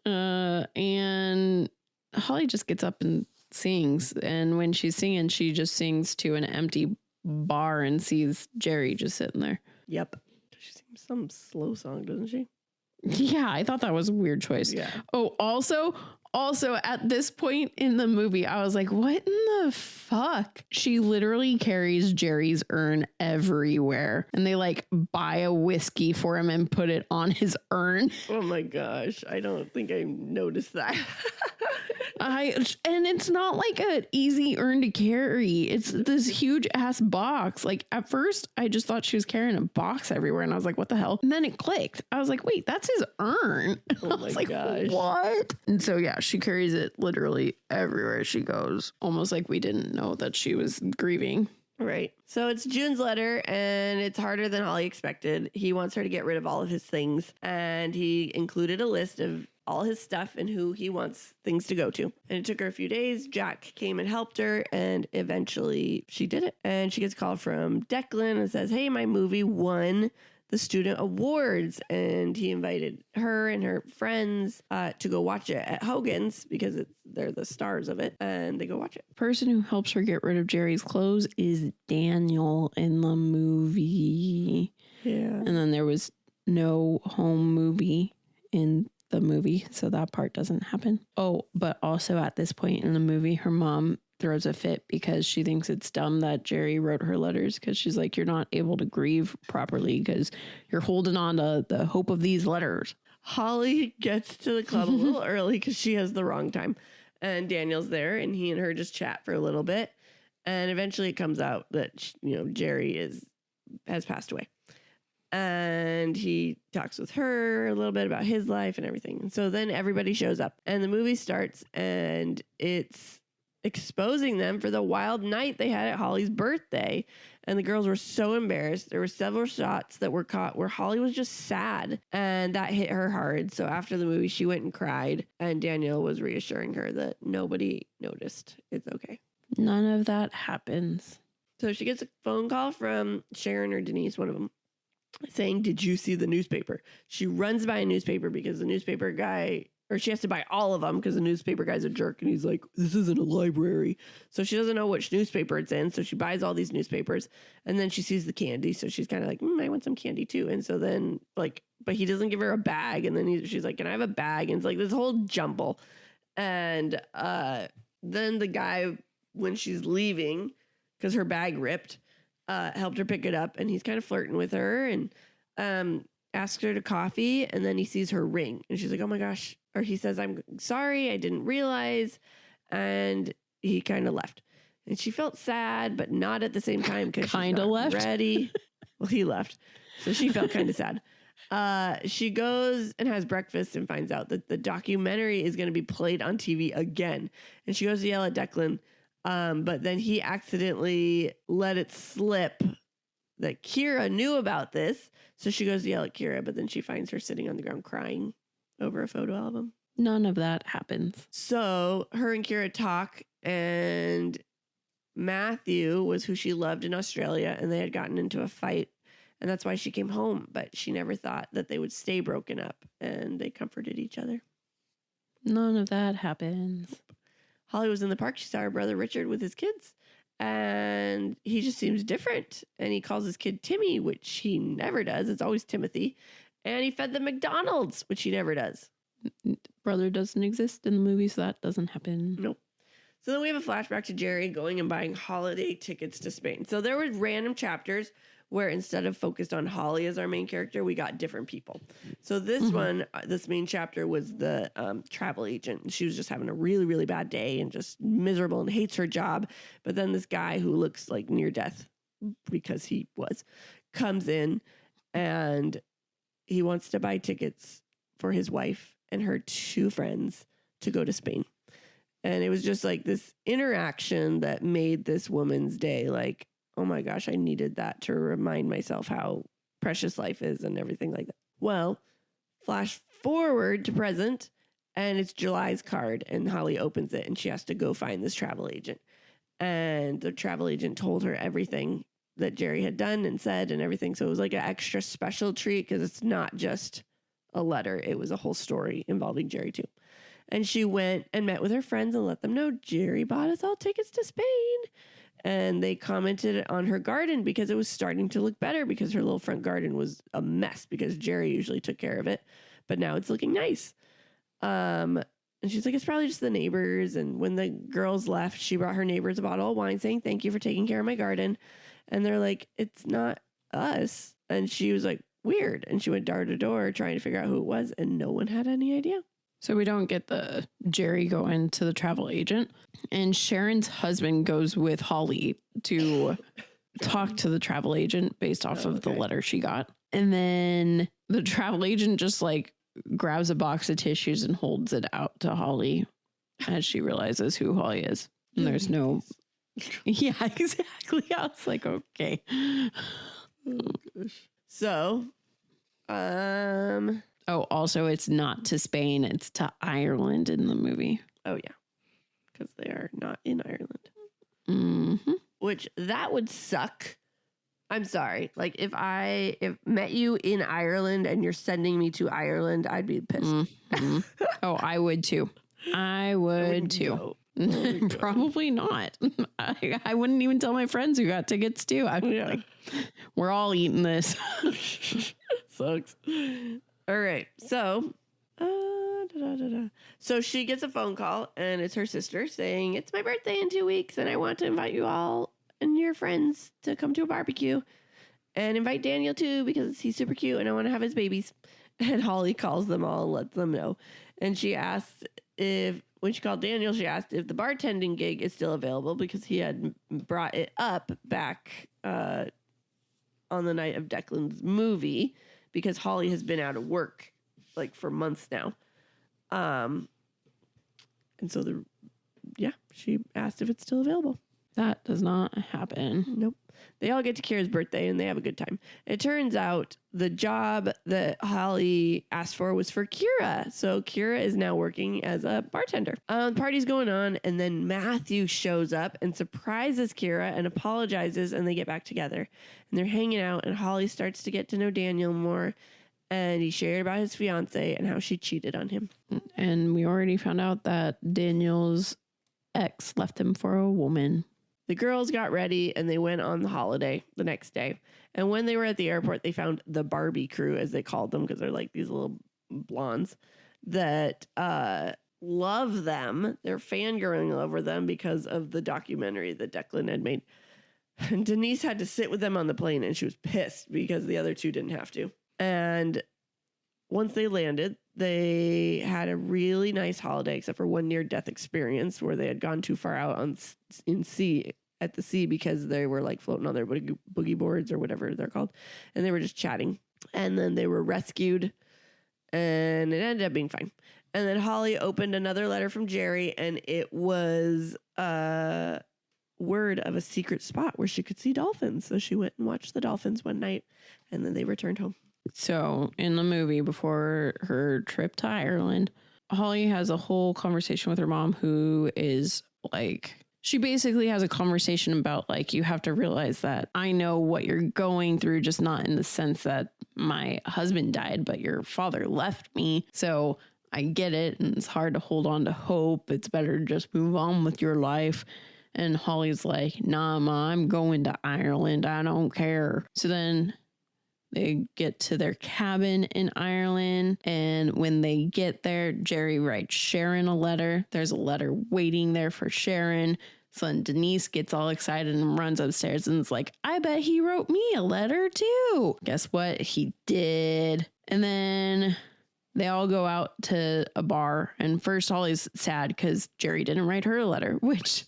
S3: And Holly just gets up and sings. And when she's singing, she just sings to an empty bar and sees Jerry just sitting there.
S4: Yep. She sings some slow song, doesn't she?
S3: Yeah, I thought that was a weird choice.
S4: Yeah.
S3: Oh, also, Also, at this point in the movie, I was like, what in the fuck? She literally carries Jerry's urn everywhere. And they like buy a whiskey for him and put it on his urn.
S4: Oh my gosh. I don't think I noticed that.
S3: And it's not like an easy urn to carry. It's this huge ass box. Like at first I just thought she was carrying a box everywhere and I was like, what the hell? And then it clicked. I was like, wait, that's his urn.
S4: Oh my gosh.
S3: What? And so yeah, she carries it literally everywhere she goes. Almost like we didn't know that she was grieving.
S4: Right. So it's June's letter and it's harder than Holly expected. He wants her to get rid of all of his things and he included a list of all his stuff and who he wants things to go to. And it took her a few days. Jack came and helped her and eventually she did it. And she gets a call from Declan and says, hey, my movie won the student awards. And he invited her and her friends to go watch it at Hogan's because they're the stars of it. And they go watch it.
S3: Person who helps her get rid of Jerry's clothes is Daniel in the movie.
S4: Yeah.
S3: And then there was no home movie in the movie, so that part doesn't happen. Oh, but also at this point in the movie, her mom throws a fit because she thinks it's dumb that Jerry wrote her letters because she's like, you're not able to grieve properly because you're holding on to the hope of these letters.
S4: Holly gets to the club a little early because she has the wrong time. And Daniel's there and he and her just chat for a little bit. And eventually it comes out that, Jerry has passed away. And he talks with her a little bit about his life and everything. And so then everybody shows up and the movie starts and it's exposing them for the wild night they had at Holly's birthday. And the girls were so embarrassed. There were several shots that were caught where Holly was just sad and that hit her hard. So after the movie, she went and cried and Daniel was reassuring her that nobody noticed. It's okay.
S3: None of that happens.
S4: So she gets a phone call from Sharon or Denise, one of them, saying, did you see the newspaper? She runs by a newspaper because the newspaper guy, or she has to buy all of them because the newspaper guy's a jerk and he's like, this isn't a library. So she doesn't know which newspaper it's in. So she buys all these newspapers and then she sees the candy. So she's kind of like, I want some candy too. And so then but he doesn't give her a bag. And then she's like, can I have a bag? And it's like this whole jumble. And then the guy, when she's leaving, because her bag ripped, helped her pick it up and he's kind of flirting with her and asks her to coffee and then he sees her ring and she's like, oh my gosh. Or he says, I'm sorry, I didn't realize. And he kind of left. And she felt sad, but not at the same time because
S3: kind of left.
S4: Ready. Well, he left. So she felt kind of sad. She goes and has breakfast and finds out that the documentary is going to be played on TV again. And she goes to yell at Declan. But then he accidentally let it slip that Kira knew about this. So she goes to yell at Kira, but then she finds her sitting on the ground crying over a photo album.
S3: None of that happens.
S4: So her and Kira talk and Matthew was who she loved in Australia and they had gotten into a fight and that's why she came home. But she never thought that they would stay broken up and they comforted each other.
S3: None of that happens.
S4: Holly was in the park. She saw her brother Richard with his kids and he just seems different. And he calls his kid Timmy, which he never does. It's always Timothy. And he fed them McDonald's, which he never does.
S3: Brother doesn't exist in the movie, so that doesn't happen.
S4: Nope. So then we have a flashback to Jerry going and buying holiday tickets to Spain. So there were random chapters where instead of focused on Holly as our main character, we got different people. So this one, this main chapter was the travel agent. She was just having a really, really bad day and just miserable and hates her job. But then this guy who looks like near death, because he was, comes in and he wants to buy tickets for his wife and her two friends to go to Spain. And it was just like this interaction that made this woman's day like, oh my gosh, I needed that to remind myself how precious life is and everything like that. Well, flash forward to present and it's July's card and Holly opens it and she has to go find this travel agent. And the travel agent told her everything that Jerry had done and said and everything. So it was like an extra special treat because it's not just a letter. It was a whole story involving Jerry too. And she went and met with her friends and let them know Jerry bought us all tickets to Spain. And they commented on her garden because it was starting to look better because her little front garden was a mess because Jerry usually took care of it. But now it's looking nice. And And she's like, it's probably just the neighbors. And when the girls left, she brought her neighbors a bottle of wine saying, thank you for taking care of my garden. And they're like, it's not us. And she was like, weird. And she went door to door trying to figure out who it was. And no one had any idea.
S3: So we don't get the Jerry going to the travel agent. And Sharon's husband goes with Holly to talk to the travel agent based off of the letter she got. And then the travel agent just like grabs a box of tissues and holds it out to Holly as she realizes who Holly is. And there's no... Yeah, exactly. I was like, okay.
S4: Oh, gosh. So,
S3: Oh, also, it's not to Spain. It's to Ireland in the movie.
S4: Oh, yeah. Because they are not in Ireland.
S3: Mm-hmm.
S4: Which, that would suck. I'm sorry. Like, if met you in Ireland and you're sending me to Ireland, I'd be pissed.
S3: Mm-hmm. Oh, I would too. I would too. Oh, probably not. I wouldn't even tell my friends who got tickets too. I'd be like, we're all eating this.
S4: Sucks. All right. So, so she gets a phone call and it's her sister saying, it's my birthday in 2 weeks and I want to invite you all and your friends to come to a barbecue and invite Daniel too because he's super cute and I want to have his babies. And Holly calls them all and lets them know. And she asks when she called Daniel, she asked if the bartending gig is still available because he had brought it up back on the night of Declan's movie because Holly has been out of work like for months now. And so she asked if it's still available.
S3: That does not happen.
S4: Nope. They all get to Kira's birthday and they have a good time. It turns out the job that Holly asked for was for Kira. So Kira is now working as a bartender. The party's going on and then Matthew shows up and surprises Kira and apologizes and they get back together. And they're hanging out and Holly starts to get to know Daniel more. And he shared about his fiance and how she cheated on him.
S3: And we already found out that Daniel's ex left him for a woman.
S4: The girls got ready and they went on the holiday the next day. And when they were at the airport, they found the Barbie crew, as they called them, because they're like these little blondes that love them. They're fangirling over them because of the documentary that Declan had made. And Denise had to sit with them on the plane and she was pissed because the other two didn't have to. And once they landed, they had a really nice holiday, except for one near-death experience where they had gone too far out at the sea because they were like floating on their boogie boards or whatever they're called, and they were just chatting. And then they were rescued, and it ended up being fine. And then Holly opened another letter from Jerry, and it was word of a secret spot where she could see dolphins. So she went and watched the dolphins one night, and then they returned home.
S3: So in the movie, before her trip to Ireland, Holly has a whole conversation with her mom, who is like, she basically has a conversation about like, you have to realize that I know what you're going through, just not in the sense that my husband died, but your father left me. So I get it. And it's hard to hold on to hope. It's better to just move on with your life. And Holly's like, nah, Ma, I'm going to Ireland. I don't care. So then they get to their cabin in Ireland, and when they get there, Jerry writes Sharon a letter. There's a letter waiting there for Sharon. So then Denise gets all excited and runs upstairs and is like, I bet he wrote me a letter too. Guess what? He did. And then they all go out to a bar, and first Holly's sad because Jerry didn't write her a letter, which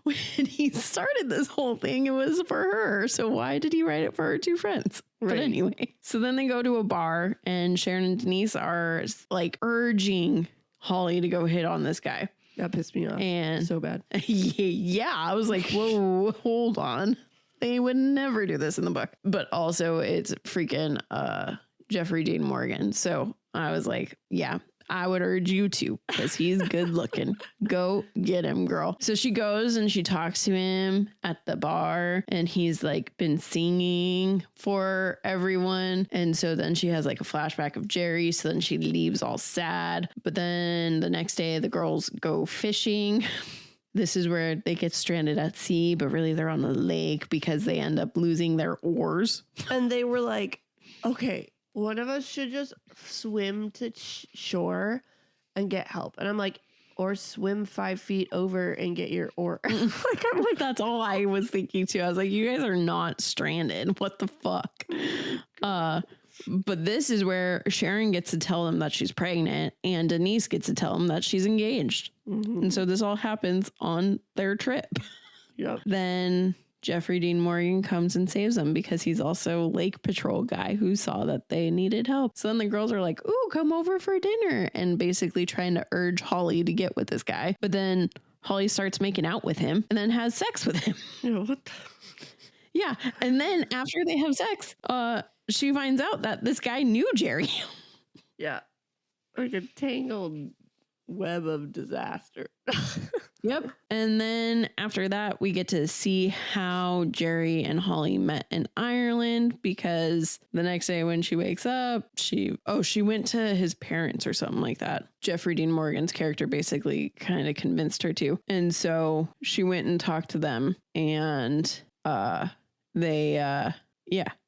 S3: when he started this whole thing, it was for her. So why did he write it for her two friends? Right. But anyway, so then they go to a bar and Sharon and Denise are like urging Holly to go hit on this guy.
S4: That pissed me off.
S3: And
S4: so bad.
S3: Yeah, I was like, whoa, hold on. They would never do this in the book. But also it's freaking Jeffrey Dean Morgan. So I was like, yeah, I would urge you to, because he's good looking. Go get him, girl. So she goes and she talks to him at the bar, and he's like been singing for everyone. And so then she has like a flashback of Jerry. So then she leaves all sad. But then the next day the girls go fishing. This is where they get stranded at sea, but really they're on the lake because they end up losing their oars.
S4: And they were like, okay, one of us should just swim to shore and get help. And I'm like, or swim 5 feet over and get your oar. I'm like,
S3: That's all I was thinking too. I was like, you guys are not stranded. What the fuck? But this is where Sharon gets to tell them that she's pregnant and Denise gets to tell them that she's engaged. And so this all happens on their trip.
S4: Yep.
S3: Then Jeffrey Dean Morgan comes and saves them because he's also Lake Patrol guy who saw that they needed help. So then the girls are like, ooh, come over for dinner, and basically trying to urge Holly to get with this guy. But then Holly starts making out with him and then has sex with him.
S4: What the?
S3: Yeah. And then after they have sex, she finds out that this guy knew Jerry.
S4: Yeah. Like a tangled web of disaster.
S3: Yep. And then after that, we get to see how Jerry and Holly met in Ireland, because the next day when she wakes up, she went to his parents or something like that. Jeffrey Dean Morgan's character basically kind of convinced her to. And so she went and talked to them, and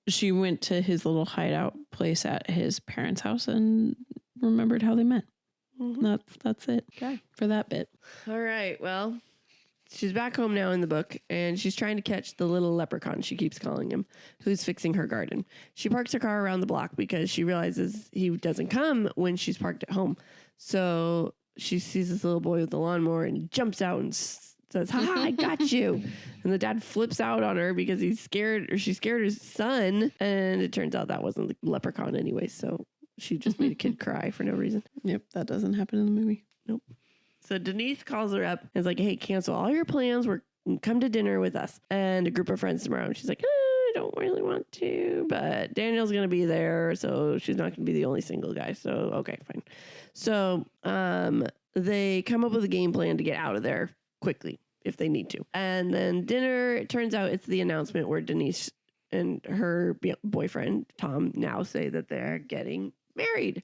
S3: she went to his little hideout place at his parents' house and remembered how they met. That's it.
S4: Okay.
S3: For that bit.
S4: All right. Well, she's back home now in the book, and she's trying to catch the little leprechaun, she keeps calling him, who's fixing her garden. She parks her car around the block because she realizes he doesn't come when she's parked at home. So she sees this little boy with the lawnmower and jumps out and says, "Ha, I got you." And the dad flips out on her because she scared his son. And it turns out that wasn't the leprechaun anyway. So she just made a kid cry for no reason.
S3: Yep, that doesn't happen in the movie.
S4: Nope. So Denise calls her up and is like, hey, cancel all your plans. Come to dinner with us and a group of friends tomorrow. And she's like, I don't really want to, but Daniel's going to be there. So she's not going to be the only single guy. So, okay, fine. So they come up with a game plan to get out of there quickly if they need to. And then dinner, it turns out it's the announcement where Denise and her boyfriend, Tom, now say that they're getting married.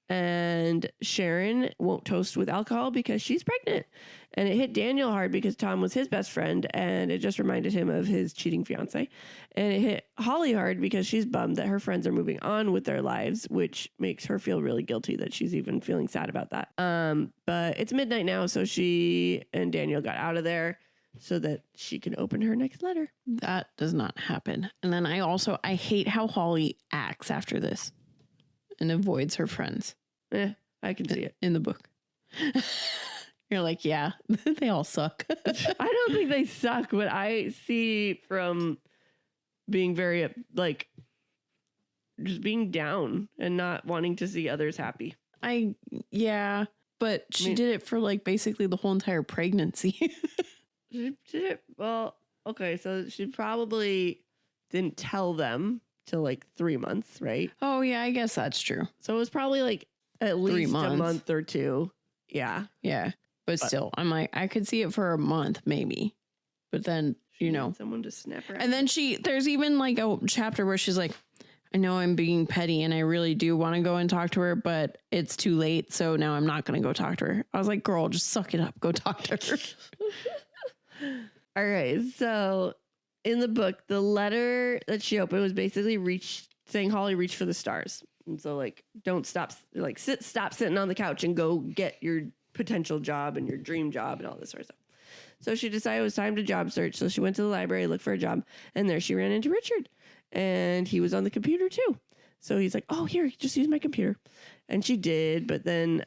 S4: And Sharon won't toast with alcohol because she's pregnant. And it hit Daniel hard because Tom was his best friend, and it just reminded him of his cheating fiance. And it hit Holly hard because she's bummed that her friends are moving on with their lives, which makes her feel really guilty that she's even feeling sad about that. But it's midnight now, so she and Daniel got out of there so that she can open her next letter.
S3: That does not happen. And then I hate how Holly acts after this and avoids her friends.
S4: I can see it
S3: in the book. You're like, yeah, they all suck.
S4: I don't think they suck, but I see from being very, like, just being down and not wanting to see others happy.
S3: But she did it for, like, basically the whole entire pregnancy.
S4: She did it, well, okay, so she probably didn't tell them till, like, 3 months, right?
S3: Oh, yeah, I guess that's true.
S4: So it was probably, like, at least
S3: 3 months.
S4: A month or two. Yeah.
S3: Yeah. But still, I'm like, I could see it for a month, maybe. But then,
S4: someone to snap her.
S3: And then there's even like a chapter where she's like, I know I'm being petty and I really do want to go and talk to her, but it's too late. So now I'm not going to go talk to her. I was like, girl, just suck it up. Go talk to her.
S4: All right. So in the book, the letter that she opened was basically saying, Holly, reach for the stars. And so, like, don't stop, like, stop sitting on the couch and go get your potential job and your dream job and all this sort of stuff. So she decided it was time to job search. So she went to the library, looked for a job, and there she ran into Richard. And he was on the computer too. So he's like, oh, here, just use my computer. And she did, but then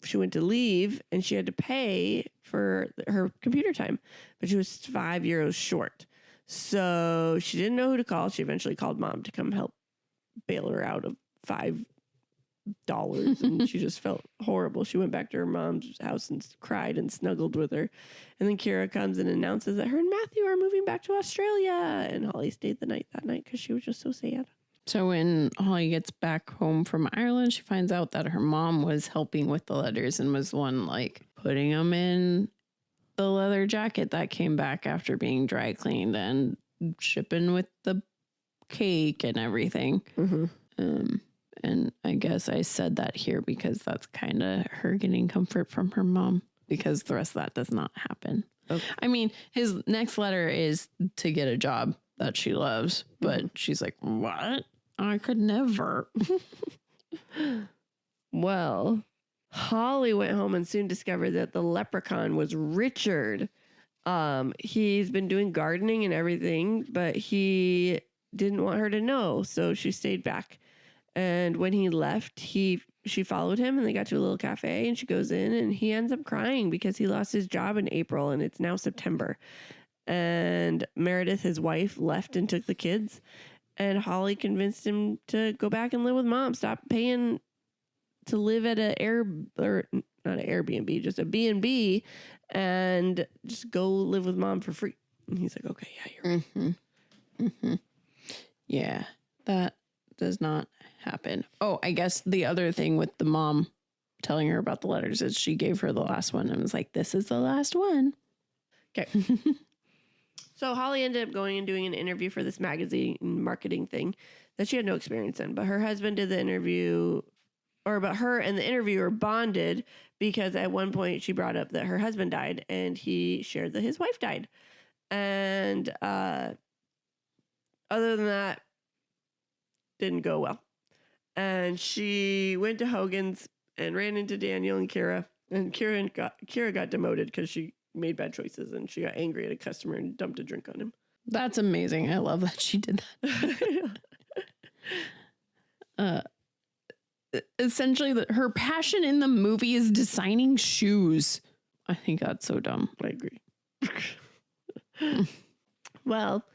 S4: she went to leave and she had to pay for her computer time. But she was €5 short. So she didn't know who to call. She eventually called mom to come help bail her out of $5. And she just felt horrible. She went back to her mom's house and cried and snuggled with her. And then Kira comes and announces that her and Matthew are moving back to Australia. And Holly stayed the night that night because she was just so sad.
S3: So when Holly gets back home from Ireland, she finds out that her mom was helping with the letters and was the one, like, putting them in the leather jacket that came back after being dry cleaned and shipping with the cake and everything.
S4: Mm-hmm.
S3: And I guess I said that here because that's kind of her getting comfort from her mom, because the rest of that does not happen. Okay. I mean, his next letter is to get a job that she loves, but she's like, what? I could never.
S4: Well, Holly went home and soon discovered that the leprechaun was Richard. He's been doing gardening and everything, but he didn't want her to know, so she stayed back. And when he left, she followed him, and they got to a little cafe, and she goes in, and he ends up crying because he lost his job in April, and it's now September. And Meredith, his wife, left and took the kids, and Holly convinced him to go back and live with mom. Stop paying to live at not an Airbnb, just a B&B, and just go live with mom for free. And he's like, okay, yeah, you're right.
S3: Mm-hmm. Mm-hmm. Yeah, that does not happen. Oh, I guess the other thing with the mom telling her about the letters is she gave her the last one and was like, this is the last one.
S4: Okay. So Holly ended up going and doing an interview for this magazine marketing thing that she had no experience in. But her husband did the interview, but her and the interviewer bonded because at one point she brought up that her husband died and he shared that his wife died. And other than that, didn't go well. And she went to Hogan's and ran into Daniel and Kira. And Kira got demoted because she made bad choices and she got angry at a customer and dumped a drink on him.
S3: That's amazing. I love that she did that. Essentially, her passion in the movie is designing shoes. I think that's so dumb.
S4: I agree. Well,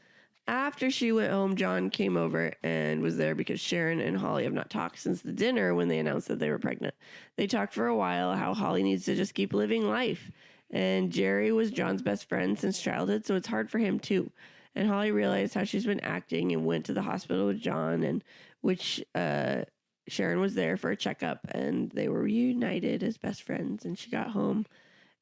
S4: after she went home, John came over and was there because Sharon and Holly have not talked since the dinner when they announced that they were pregnant. They talked for a while how Holly needs to just keep living life. And Jerry was John's best friend since childhood, so it's hard for him too. And Holly realized how she's been acting and went to the hospital with John, and which Sharon was there for a checkup, and they were reunited as best friends. And she got home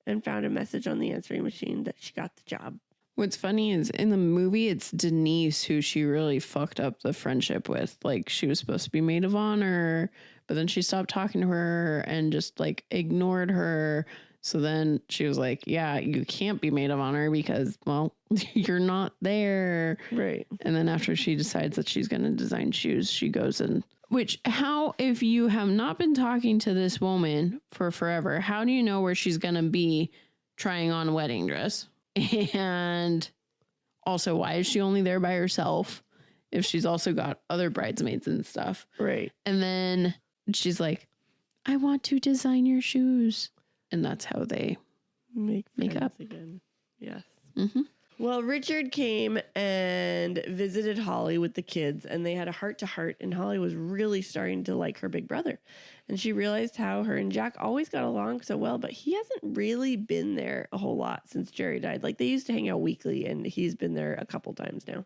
S4: and found a message on the answering machine that she got the job.
S3: What's funny is in the movie, it's Denise who she really fucked up the friendship with. Like, she was supposed to be maid of honor, but then she stopped talking to her and just like ignored her. So then she was like, yeah, you can't be maid of honor because, well, you're not there.
S4: Right.
S3: And then after she decides that she's going to design shoes, she goes and, if you have not been talking to this woman for forever, how do you know where she's going to be trying on a wedding dress? And also, why is she only there by herself if she's also got other bridesmaids and stuff?
S4: Right.
S3: And then she's like, I want to design your shoes. And that's how they make up
S4: again. Yes.
S3: Mm-hmm.
S4: Well, Richard came and visited Holly with the kids, and they had a heart-to-heart, and Holly was really starting to like her big brother. And she realized how her and Jack always got along so well, but he hasn't really been there a whole lot since Jerry died. Like, they used to hang out weekly, and he's been there a couple times now.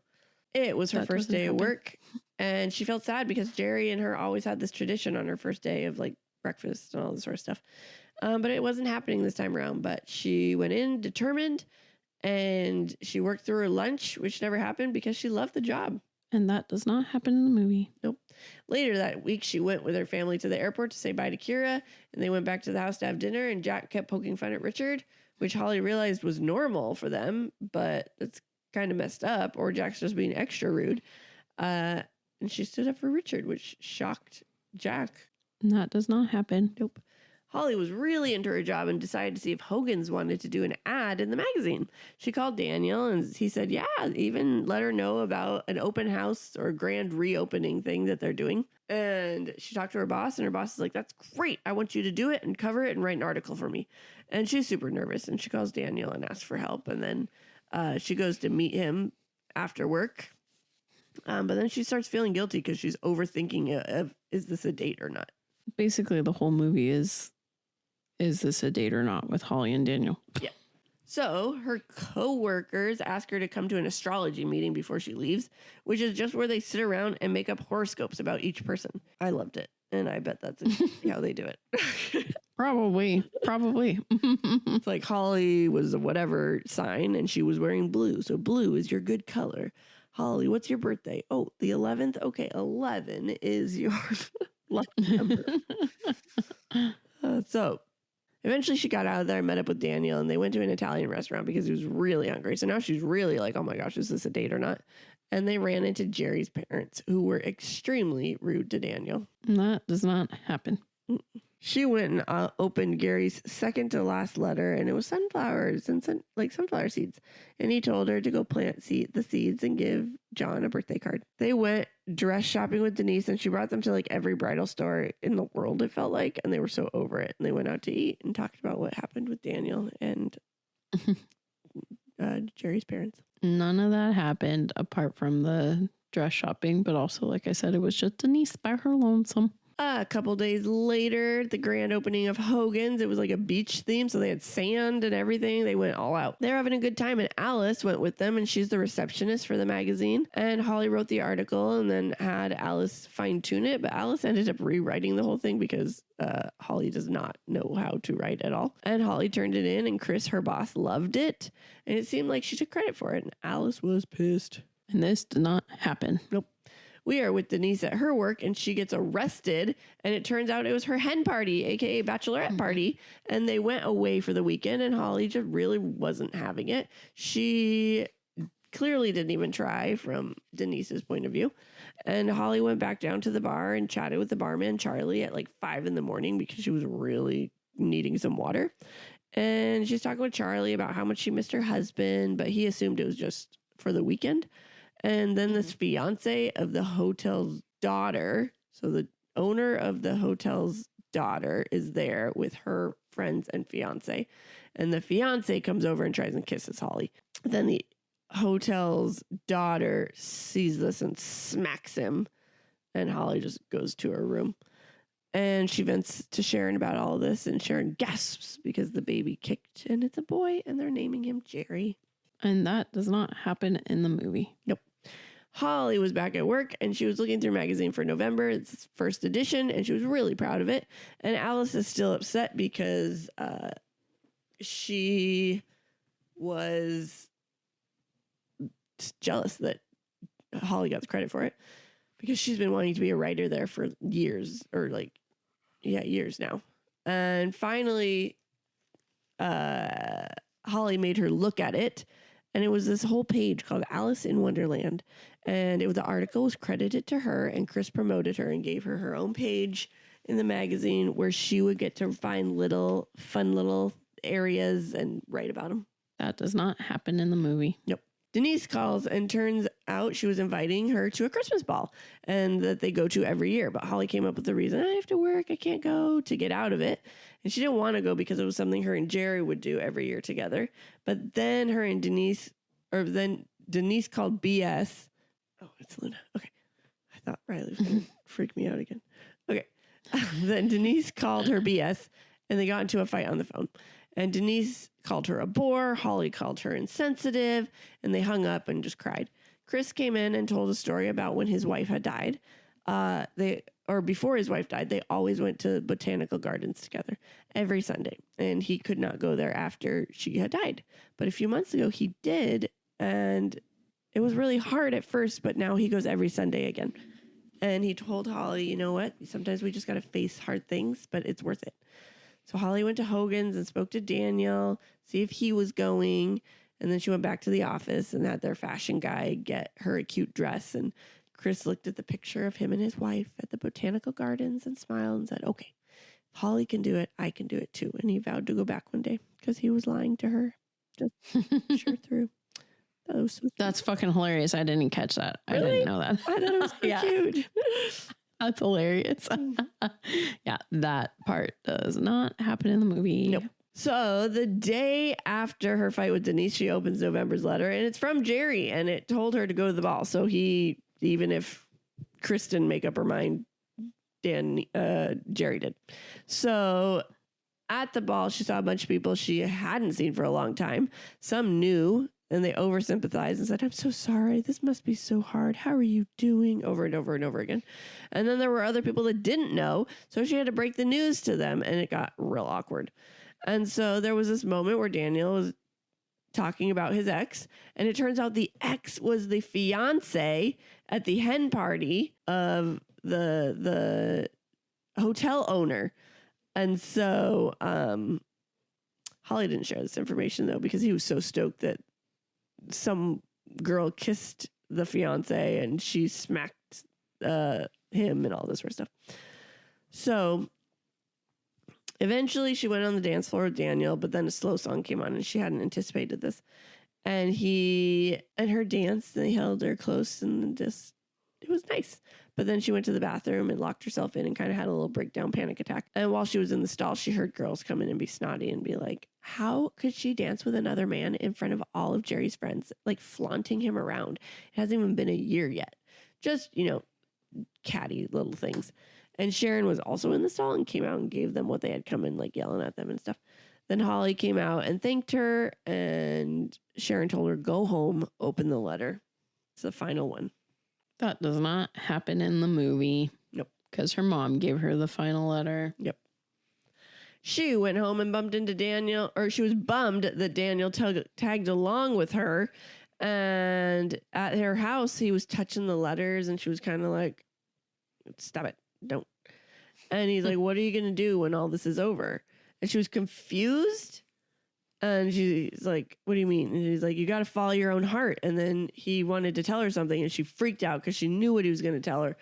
S4: It was her first day of work, and she felt sad because Jerry and her always had this tradition on her first day of, like, breakfast and all this sort of stuff. But it wasn't happening this time around. But she went in determined, and she worked through her lunch, which never happened because she loved the job.
S3: And that does not happen in the movie.
S4: Nope. Later that week, she went with her family to the airport to say bye to Kira, and they went back to the house to have dinner, and Jack kept poking fun at Richard, which Holly realized was normal for them, but it's kind of messed up, or Jack's just being extra rude. And she stood up for Richard, which shocked Jack.
S3: And that does not happen.
S4: Nope. Holly was really into her job and decided to see if Hogan's wanted to do an ad in the magazine. She called Daniel and he said, yeah, even let her know about an open house or grand reopening thing that they're doing. And she talked to her boss, and her boss is like, that's great. I want you to do it and cover it and write an article for me. And she's super nervous, and she calls Daniel and asks for help. And then she goes to meet him after work. But then she starts feeling guilty because she's overthinking of, is this a date or not?
S3: Basically, the whole movie is this a date or not with Holly and Daniel?
S4: Yeah. So her co-workers ask her to come to an astrology meeting before she leaves, which is just where they sit around and make up horoscopes about each person. I loved it. And I bet that's how they do it.
S3: Probably.
S4: It's like Holly was a whatever sign and she was wearing blue. So blue is your good color. Holly, what's your birthday? Oh, the 11th? Okay, 11 is your lucky number. So eventually she got out of there and met up with Daniel, and they went to an Italian restaurant because he was really hungry. So now she's really like, oh my gosh, is this a date or not? And they ran into Jerry's parents, who were extremely rude to Daniel.
S3: That does not happen.
S4: She went and opened Gary's second to last letter, and it was sunflowers and sunflower seeds. And he told her to go plant the seeds and give John a birthday card. They went dress shopping with Denise, and she brought them to like every bridal store in the world, it felt like, and they were so over it. And they went out to eat and talked about what happened with Daniel and Jerry's parents.
S3: None of that happened apart from the dress shopping, but also, like I said, it was just Denise by her lonesome.
S4: A couple days later, the grand opening of Hogan's. It was like a beach theme, so they had sand and everything. They went all out. They're having a good time, and Alice went with them, and she's the receptionist for the magazine. And Holly wrote the article and then had Alice fine-tune it, but Alice ended up rewriting the whole thing because Holly does not know how to write at all. And Holly turned it in, and Chris, her boss, loved it. And it seemed like she took credit for it, and Alice was pissed.
S3: And this did not happen.
S4: Nope. We are with Denise at her work, and she gets arrested, and it turns out it was her hen party, aka bachelorette party, and they went away for the weekend, and Holly just really wasn't having it. She clearly didn't even try from Denise's point of view, and Holly went back down to the bar and chatted with the barman, Charlie, at like 5 a.m. because she was really needing some water, and she's talking with Charlie about how much she missed her husband, but he assumed it was just for the weekend. And then this fiance of the hotel's daughter, so the owner of the hotel's daughter is there with her friends and fiance. And the fiance comes over and tries and kisses Holly. Then the hotel's daughter sees this and smacks him. And Holly just goes to her room. And she vents to Sharon about all of this. And Sharon gasps because the baby kicked. And it's a boy. And they're naming him Jerry.
S3: And that does not happen in the movie.
S4: Nope. Holly was back at work, and she was looking through magazine for November. It's its first edition, and she was really proud of it. And Alice is still upset because she was jealous that Holly got the credit for it because she's been wanting to be a writer there for years, years now. And finally, Holly made her look at it. And it was this whole page called Alice in Wonderland. And the article was credited to her, and Chris promoted her and gave her her own page in the magazine where she would get to find fun little areas and write about them.
S3: That does not happen in the movie.
S4: Nope. Denise calls, and turns out she was inviting her to a Christmas ball and that they go to every year. But Holly came up with the reason, I have to work, I can't go, to get out of it. And she didn't want to go because it was something her and Jerry would do every year together. But then Denise called BS. Oh, it's Luna. Okay. I thought Riley was going to freak me out again. Okay. Then Denise called her BS, and they got into a fight on the phone. And Denise called her a bore. Holly called her insensitive, and they hung up and just cried. Chris came in and told a story about when his wife had died. Before his wife died, they always went to botanical gardens together every Sunday. And he could not go there after she had died. But a few months ago, he did. And it was really hard at first, but now he goes every Sunday again. And he told Holly, you know what? Sometimes we just got to face hard things, but it's worth it. So Holly went to Hogan's and spoke to Daniel, see if he was going. And then she went back to the office and had their fashion guy get her a cute dress. And Chris looked at the picture of him and his wife at the botanical gardens and smiled and said, okay, if Holly can do it, I can do it too. And he vowed to go back one day because he was lying to her. Just sure through. That was so cute.
S3: That's fucking hilarious. I didn't catch that.
S4: Really?
S3: I didn't know that.
S4: I thought it was so cute.
S3: That's hilarious. Yeah, that part does not happen in the movie.
S4: Nope. So the day after her fight with Denise, she opens November's letter, and it's from Jerry, and it told her to go to the ball. So he, even if Chris didn't make up her mind, Jerry did. So at the ball, she saw a bunch of people she hadn't seen for a long time. Some new, and they over-sympathized and said, I'm so sorry. This must be so hard. How are you doing? Over and over and over again. And then there were other people that didn't know, so she had to break the news to them, and it got real awkward. And so there was this moment where Daniel was talking about his ex, and it turns out the ex was the fiance at the hen party of the hotel owner. And so Holly didn't share this information, though, because he was so stoked that some girl kissed the fiance and she smacked him and all this sort of stuff. So Eventually, she went on the dance floor with Daniel, but then a slow song came on and she hadn't anticipated this. And he and her danced, and they held her close, and just, it was nice. But then she went to the bathroom and locked herself in and kind of had a little breakdown panic attack. And while she was in the stall, she heard girls come in and be snotty and be like, how could she dance with another man in front of all of Jerry's friends, like flaunting him around? It hasn't even been a year yet. Just, catty little things. And Sharon was also in the stall and came out and gave them what they had come in, like yelling at them and stuff. Then Holly came out and thanked her, and Sharon told her, go home, open the letter. It's the final one.
S3: That does not happen in the movie.
S4: Nope.
S3: Because her mom gave her the final letter.
S4: Yep. She went home and bumped into Daniel, or she was bummed that Daniel tagged along with her. And at her house, he was touching the letters, and she was kind of like, stop it, don't. And he's like, what are you going to do when all this is over? And she was confused. And she's like, what do you mean? And he's like, you got to follow your own heart. And then he wanted to tell her something, and she freaked out because she knew what he was going to tell her.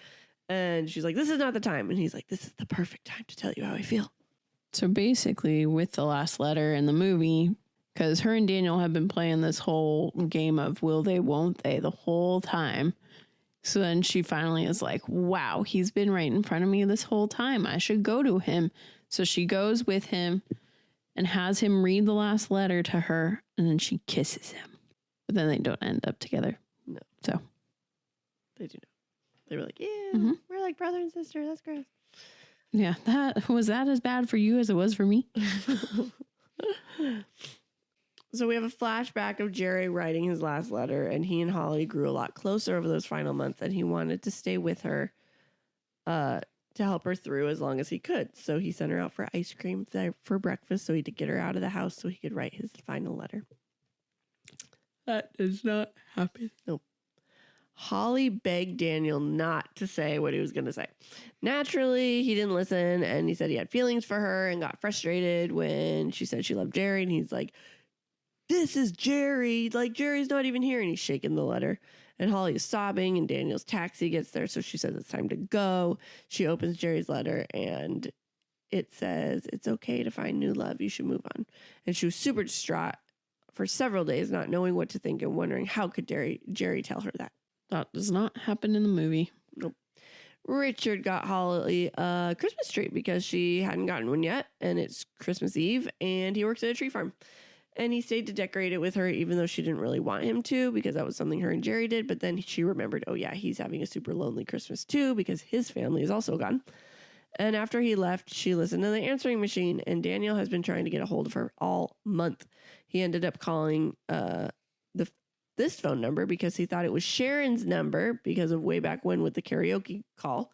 S4: And she's like, this is not the time. And he's like, this is the perfect time to tell you how I feel.
S3: So basically, with the last letter in the movie, because her and Daniel have been playing this whole game of will they, won't they the whole time. So then she finally is like, wow, he's been right in front of me this whole time. I should go to him. So she goes with him and has him read the last letter to her, and then she kisses him. But then they don't end up together.
S4: No.
S3: So.
S4: They do not. They were like, yeah, we're like brother and sister. That's gross.
S3: Yeah, was that as bad for you as it was for me?
S4: So we have a flashback of Jerry writing his last letter, and he and Holly grew a lot closer over those final months, and he wanted to stay with her to help her through as long as he could. So he sent her out for ice cream for breakfast so he could get her out of the house so he could write his final letter.
S3: That does not happen.
S4: Nope. Holly begged Daniel not to say what he was going to say. Naturally, he didn't listen, and he said he had feelings for her and got frustrated when she said she loved Jerry, and he's like, this is Jerry. Like, Jerry's not even here, and he's shaking the letter. And Holly is sobbing, and Daniel's taxi gets there, so she says it's time to go. She opens Jerry's letter, and it says, it's okay to find new love. You should move on. And she was super distraught for several days, not knowing what to think and wondering how could Jerry tell her that.
S3: That does not happen in the movie.
S4: Nope. Richard got Holly a Christmas tree because she hadn't gotten one yet, and it's Christmas Eve, and he works at a tree farm. And he stayed to decorate it with her, even though she didn't really want him to, because that was something her and Jerry did. But then she remembered, oh yeah, he's having a super lonely Christmas too, because his family is also gone. And after he left, she listened to the answering machine, and Daniel has been trying to get a hold of her all month. He ended up calling this phone number because he thought it was Sharon's number because of way back when with the karaoke call.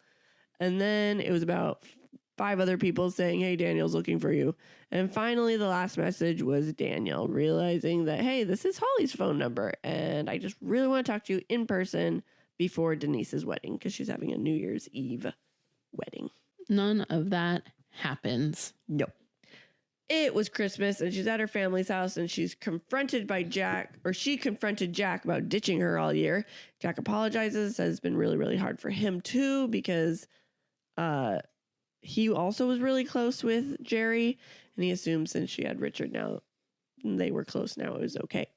S4: And then it was about 5 other people saying, hey, Daniel's looking for you. And finally, the last message was Daniel realizing that, hey, this is Holly's phone number, and I just really want to talk to you in person before Denise's wedding because she's having a New Year's Eve wedding.
S3: None of that happens.
S4: Nope. It was Christmas, and she's at her family's house, and she's confronted by Jack, or she confronted Jack about ditching her all year. Jack apologizes, says it's been really, really hard for him too, because he also was really close with Jerry, and he assumed since she had Richard now, they were close now, it was okay.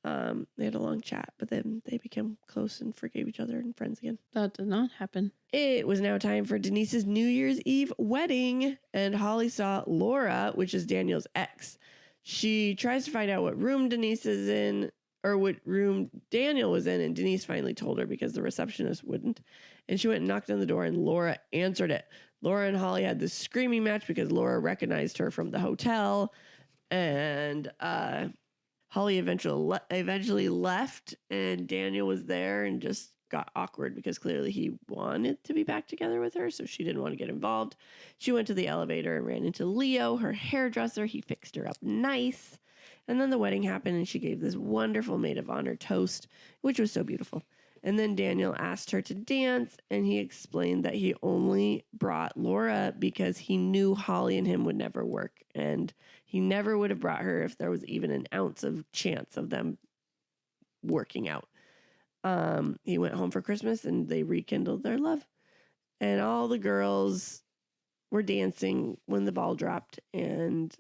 S4: They had a long chat, but then they became close and forgave each other and friends again.
S3: That did not happen.
S4: It was now time for Denise's New Year's Eve wedding, and Holly saw Laura, which is Daniel's ex. She tries to find out what room Denise is in, or what room Daniel was in, and Denise finally told her because the receptionist wouldn't. And she went and knocked on the door, and Laura answered it. Laura and Holly had this screaming match because Laura recognized her from the hotel, and Holly eventually left, and Daniel was there and just got awkward because clearly he wanted to be back together with her, so she didn't want to get involved. She went to the elevator and ran into Leo, her hairdresser. He fixed her up nice. And then the wedding happened, and she gave this wonderful maid of honor toast, which was so beautiful. And then Daniel asked her to dance, and he explained that he only brought Laura because he knew Holly and him would never work, and he never would have brought her if there was even an ounce of chance of them working out. He went home for Christmas, and they rekindled their love. And all the girls were dancing when the ball dropped, and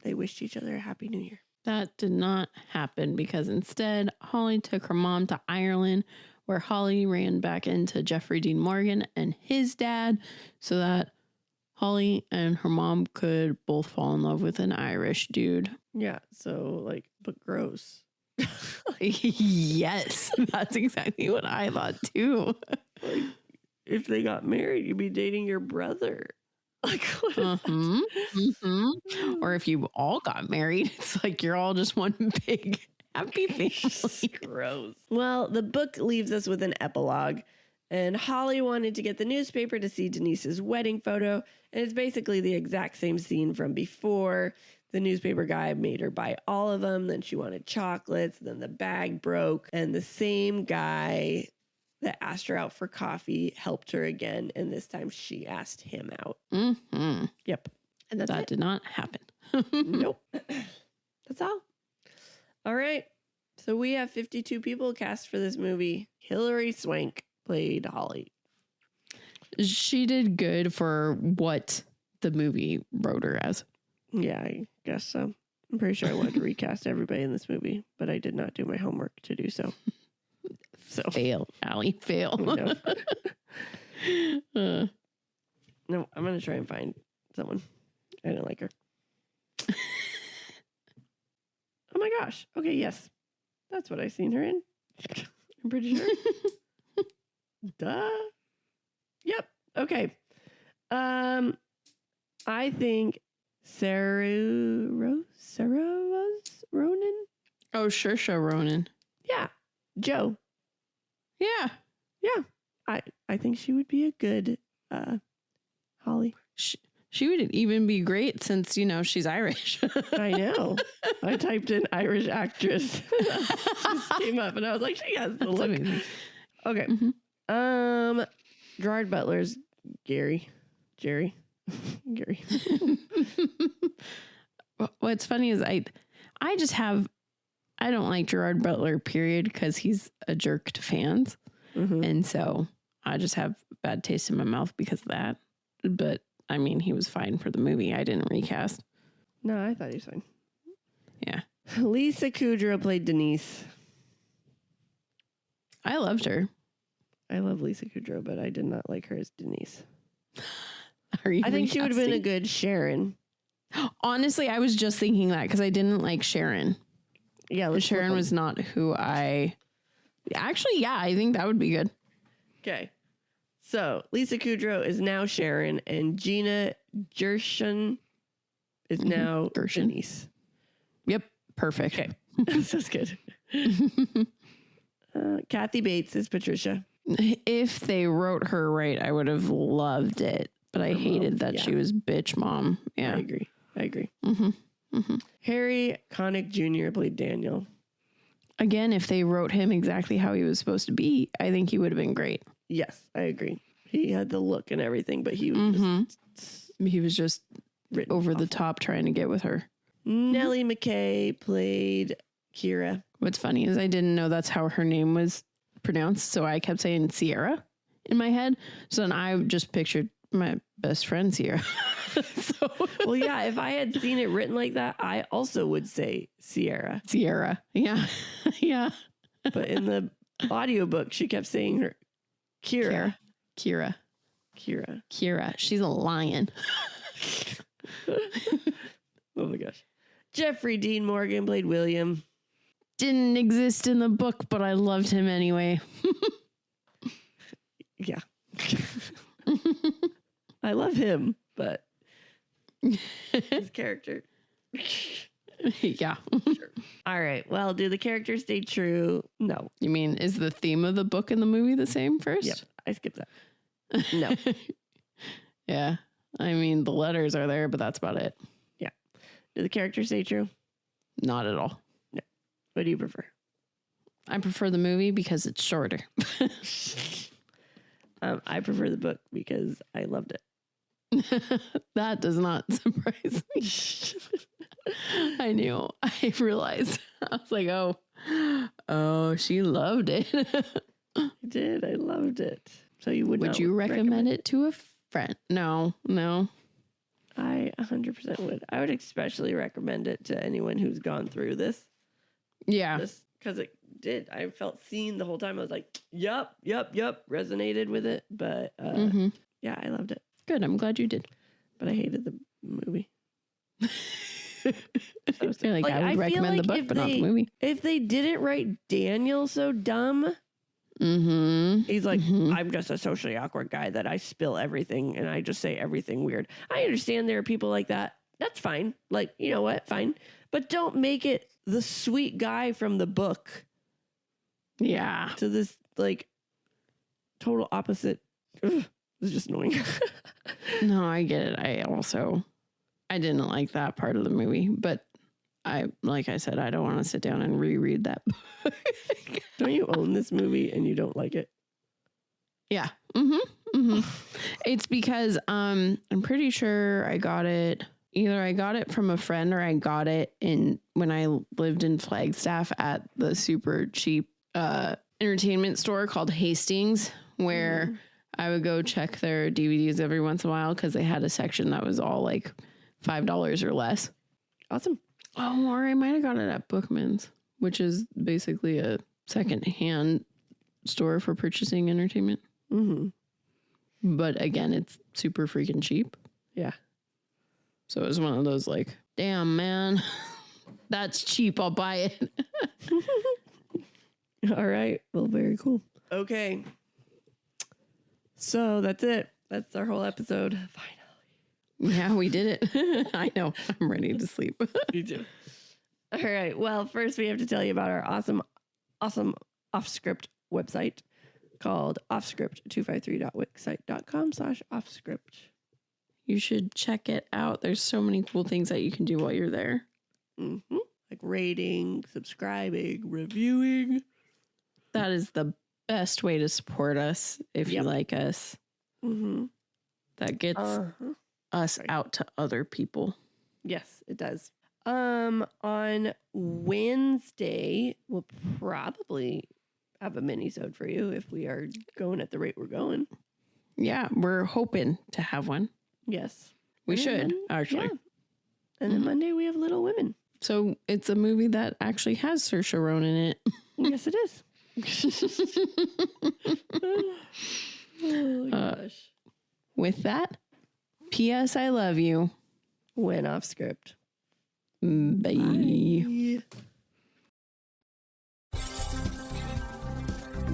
S4: they wished each other a happy new year.
S3: That did not happen because instead, Holly took her mom to Ireland, where Holly ran back into Jeffrey Dean Morgan and his dad so that Holly and her mom could both fall in love with an Irish dude.
S4: Yeah, so like, but gross.
S3: Yes, that's exactly what I thought too.
S4: Like, if they got married, you'd be dating your brother. Like, what is that?
S3: Or if you all got married, it's like you're all just one big happy family.
S4: Gross. Well, the book leaves us with an epilogue, and Holly wanted to get the newspaper to see Denise's wedding photo, and it's basically the exact same scene from before. The newspaper guy made her buy all of them, then she wanted chocolates, then the bag broke, and the same guy that asked her out for coffee helped her again, and this time she asked him out.
S3: Mm-hmm.
S4: Yep. And that's
S3: That
S4: it.
S3: did not happen.
S4: Nope. That's all. All right. So we have 52 people cast for this movie. Hilary Swank played Holly.
S3: She did good for what the movie wrote her as.
S4: Yeah, I guess so. I'm pretty sure I wanted to recast everybody in this movie, but I did not do my homework to do so. So
S3: Fail, Allie, fail.
S4: no. No, I'm going to try and find someone. I didn't like her. Oh my gosh. Okay, yes. That's what I seen her in. I'm pretty sure. Duh. Yep. Okay. I think Sarah was Ronan?
S3: Oh, Saoirse Ronan.
S4: Yeah. Joe.
S3: Yeah.
S4: Yeah. I think she would be a good Holly.
S3: She would even be great since, you know, she's Irish.
S4: I know. I typed in Irish actress. Just came up and I was like, she has the
S3: That's
S4: look.
S3: amazing.
S4: Okay. Gerard Butler's Jerry. Gary.
S3: What's funny is I don't like Gerard Butler, period, because he's a jerk to fans.
S4: Mm-hmm.
S3: And so I just have bad taste in my mouth because of that. But I mean, he was fine for the movie. I didn't recast.
S4: No, I thought he was fine.
S3: Yeah.
S4: Lisa Kudrow played Denise.
S3: I loved her.
S4: I love Lisa Kudrow, but I did not like her as Denise.
S3: Are you
S4: I think she would have been a
S3: recasting?
S4: good Sharon.
S3: Honestly, I was just thinking that because I didn't like Sharon.
S4: Yeah, let's
S3: Sharon
S4: flip 'em.
S3: was not who I... Actually, yeah, I think that would be good.
S4: Okay. So Lisa Kudrow is now Sharon, and Gina Gershon is now
S3: Gershon.
S4: Denise.
S3: Yep. Perfect.
S4: Okay. Sounds good. Kathy Bates is Patricia.
S3: If they wrote her right, I would have loved it. But I
S4: Her
S3: hated
S4: mom,
S3: that
S4: yeah.
S3: she was bitch mom. Yeah.
S4: I agree.
S3: Mm-hmm. Mm-hmm.
S4: Harry Connick Jr. played Daniel.
S3: Again, if they wrote him exactly how he was supposed to be, I think he would have been great.
S4: Yes, I agree. He had the look and everything, but he was
S3: Mm-hmm. He was just
S4: written
S3: over the
S4: awful.
S3: top trying to get with her.
S4: Nellie McKay played Kira.
S3: What's funny is I didn't know that's how her name was pronounced, so I kept saying Sierra in my head. So then I just pictured my best friend Sierra. So
S4: Well, yeah, if I had seen it written like that, I also would say Sierra.
S3: Sierra. Yeah. Yeah.
S4: But in the audiobook, she kept saying her Kira.
S3: Kira. She's a lion.
S4: Oh my gosh. Jeffrey Dean Morgan played William.
S3: Didn't exist in the book, but I loved him anyway.
S4: Yeah. I love him, but his character.
S3: Yeah.
S4: All right. Well, do the characters stay true? No.
S3: You mean, is the theme of the book and the movie the same first?
S4: Yep. I skipped that. No.
S3: Yeah. I mean, the letters are there, but that's about it.
S4: Yeah. Do the characters stay true?
S3: Not at all.
S4: What do you prefer?
S3: I prefer the movie because it's shorter.
S4: I prefer the book because I loved it.
S3: That does not surprise me. I knew. I realized. I was like, oh, she loved it.
S4: I did. I loved it. So you would
S3: you recommend it to a friend? No.
S4: I 100% would. I would especially recommend it to anyone who's gone through this.
S3: Yeah.
S4: Because it did. I felt seen the whole time. I was like, yep, resonated with it. But yeah, I loved it.
S3: Good. I'm glad you did.
S4: But I hated the movie.
S3: I feel like I would recommend the book, but not the movie.
S4: If they didn't write Daniel so dumb, he's like, I'm just a socially awkward guy that I spill everything and I just say everything weird. I understand there are people like that. That's fine. Like, you know what? Fine. But don't make it the sweet guy from the book.
S3: Yeah.
S4: To this, like, total opposite. Ugh, it's just annoying.
S3: No, I get it. I didn't like that part of the movie, but like I said, I don't want to sit down and reread that book.
S4: Don't you own this movie and you don't like it?
S3: Yeah. It's because I'm pretty sure I got it. Either I got it from a friend or I got it when I lived in Flagstaff at the super cheap entertainment store called Hastings, where I would go check their DVDs every once in a while because they had a section that was all like $5 or less.
S4: Awesome.
S3: Oh, or I might have got it at Bookman's, which is basically a secondhand store for purchasing entertainment. But again, it's super freaking cheap.
S4: Yeah.
S3: So it was one of those like, damn, man, that's cheap. I'll buy it.
S4: All right. Well, very cool. Okay. So that's it. That's our whole episode. Finally.
S3: Yeah, we did it. I know. I'm ready to sleep.
S4: You too. All right. Well, first we have to tell you about our awesome Offscript website called offscript253.wixsite.com/offscript.
S3: You should check it out. There's so many cool things that you can do while you're there.
S4: Like rating, subscribing, reviewing.
S3: That is the best way to support us if you like us. That gets us out to other people.
S4: Yes, it does. On Wednesday, we'll probably have a mini-sode for you if we are going at the rate we're going.
S3: Yeah, we're hoping to have one.
S4: Yes.
S3: We should, actually.
S4: Yeah. And then Monday we have Little Women.
S3: So it's a movie that actually has Saoirse Ronan in it.
S4: Yes, it is. Oh, gosh.
S3: With that, P.S. I love you.
S4: Went off script.
S3: Bye.
S4: Bye.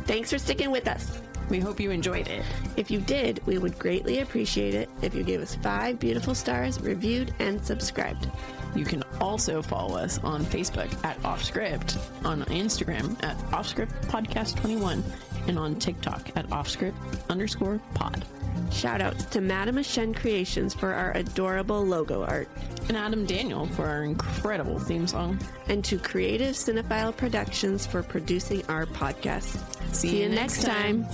S4: Thanks for sticking with us.
S3: We hope you enjoyed it.
S4: If you did, we would greatly appreciate it if you gave us 5 beautiful stars, reviewed, and subscribed.
S3: You can also follow us on Facebook at Offscript, on Instagram at Offscript Podcast 21, and on TikTok at Offscript_pod.
S4: Shout outs to Madame Shen Creations for our adorable logo art.
S3: And Adam Daniel for our incredible theme song.
S4: And to Creative Cinephile Productions for producing our podcast. See you next time.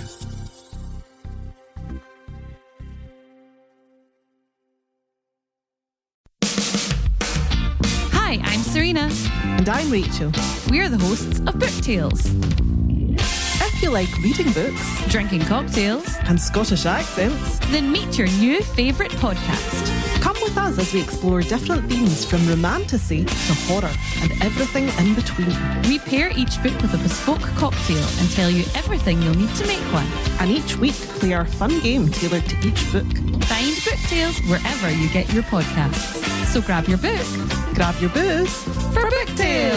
S1: Hi, I'm Serena.
S2: And I'm Rachel.
S1: We're the hosts of Book Tales.
S2: If you like reading books
S1: Drinking cocktails,
S2: and Scottish accents,
S1: then meet your new favourite podcast.
S2: come with us as we explore different themes from romantasy to horror and everything in between.
S1: We pair each book with a bespoke cocktail and tell you everything you'll need to make one.
S2: And each week, play our fun game tailored to each book.
S1: Find Book Tales wherever you get your podcasts. So grab your book
S2: Grab your booze
S1: for Book Tales.